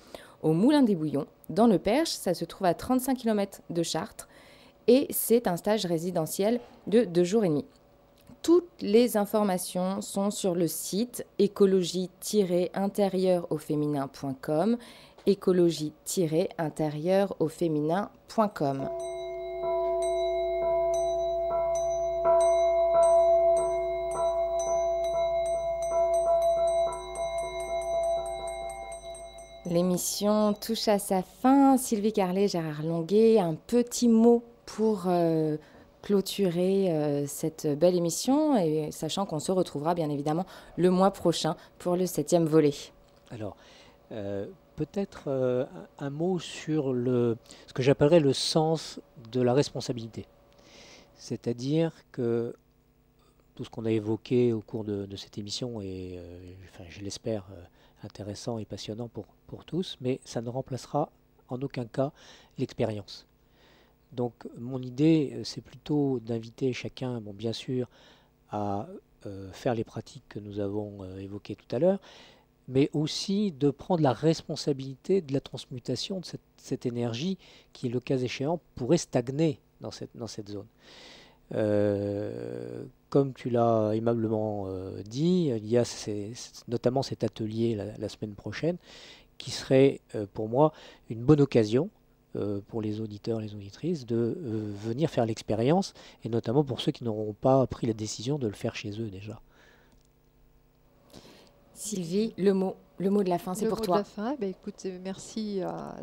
au Moulin des Bouillons, dans le Perche. Ça se trouve à 35 km de Chartres. Et c'est un stage résidentiel de 2 jours et demi. Toutes les informations sont sur le site écologie-intérieur-au-féminin.com, écologie-intérieur-au-féminin.com. L'émission touche à sa fin. Sylvie Carlet, Gérard Longuet, un petit mot pour clôturer cette belle émission, et sachant qu'on se retrouvera bien évidemment le mois prochain pour le 7e volet. Alors, peut-être un mot sur ce que j'appellerais le sens de la responsabilité. C'est-à-dire que tout ce qu'on a évoqué au cours de cette émission est, je l'espère, intéressant et passionnant pour tous, mais ça ne remplacera en aucun cas l'expérience. Donc mon idée, c'est plutôt d'inviter chacun, bon, bien sûr, à faire les pratiques que nous avons évoquées tout à l'heure, mais aussi de prendre la responsabilité de la transmutation de cette énergie qui, le cas échéant, pourrait stagner dans cette zone. Comme tu l'as aimablement dit, il y a notamment cet atelier la semaine prochaine qui serait pour moi une bonne occasion pour les auditeurs, les auditrices, de venir faire l'expérience, et notamment pour ceux qui n'auront pas pris la décision de le faire chez eux déjà. Sylvie, le mot de la fin, c'est pour toi. Le mot de la fin, écoute, merci à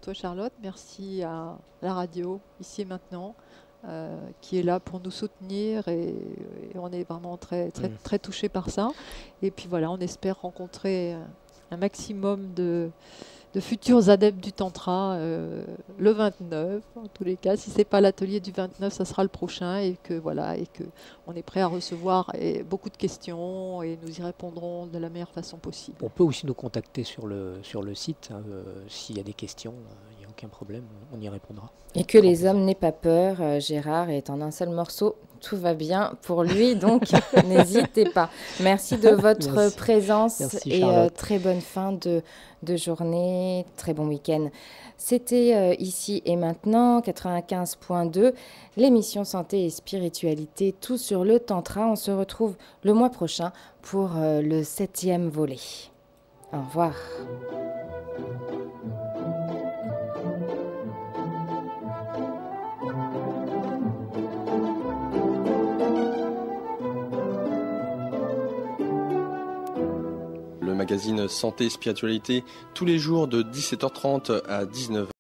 toi Charlotte, merci à la radio, ici et maintenant, qui est là pour nous soutenir, et on est vraiment très touchés par ça. Et puis voilà, on espère rencontrer un maximum de futurs adeptes du tantra le 29, en tous les cas. Si ce n'est pas l'atelier du 29, ça sera le prochain, et que on est prêt à recevoir beaucoup de questions, et nous y répondrons de la meilleure façon possible. On peut aussi nous contacter sur le site, hein, s'il y a des questions, il n'y a aucun problème, on y répondra. Et que les hommes n'aient pas peur, Gérard est en un seul morceau, tout va bien pour lui, donc n'hésitez pas. Merci de votre présence. Merci, et très bonne fin de journée, très bon week-end. C'était Ici et Maintenant, 95.2, l'émission Santé et Spiritualité, tout sur le tantra. On se retrouve le mois prochain pour le 7e volet. Au revoir. magazine Santé et Spiritualité tous les jours de 17h30 à 19h.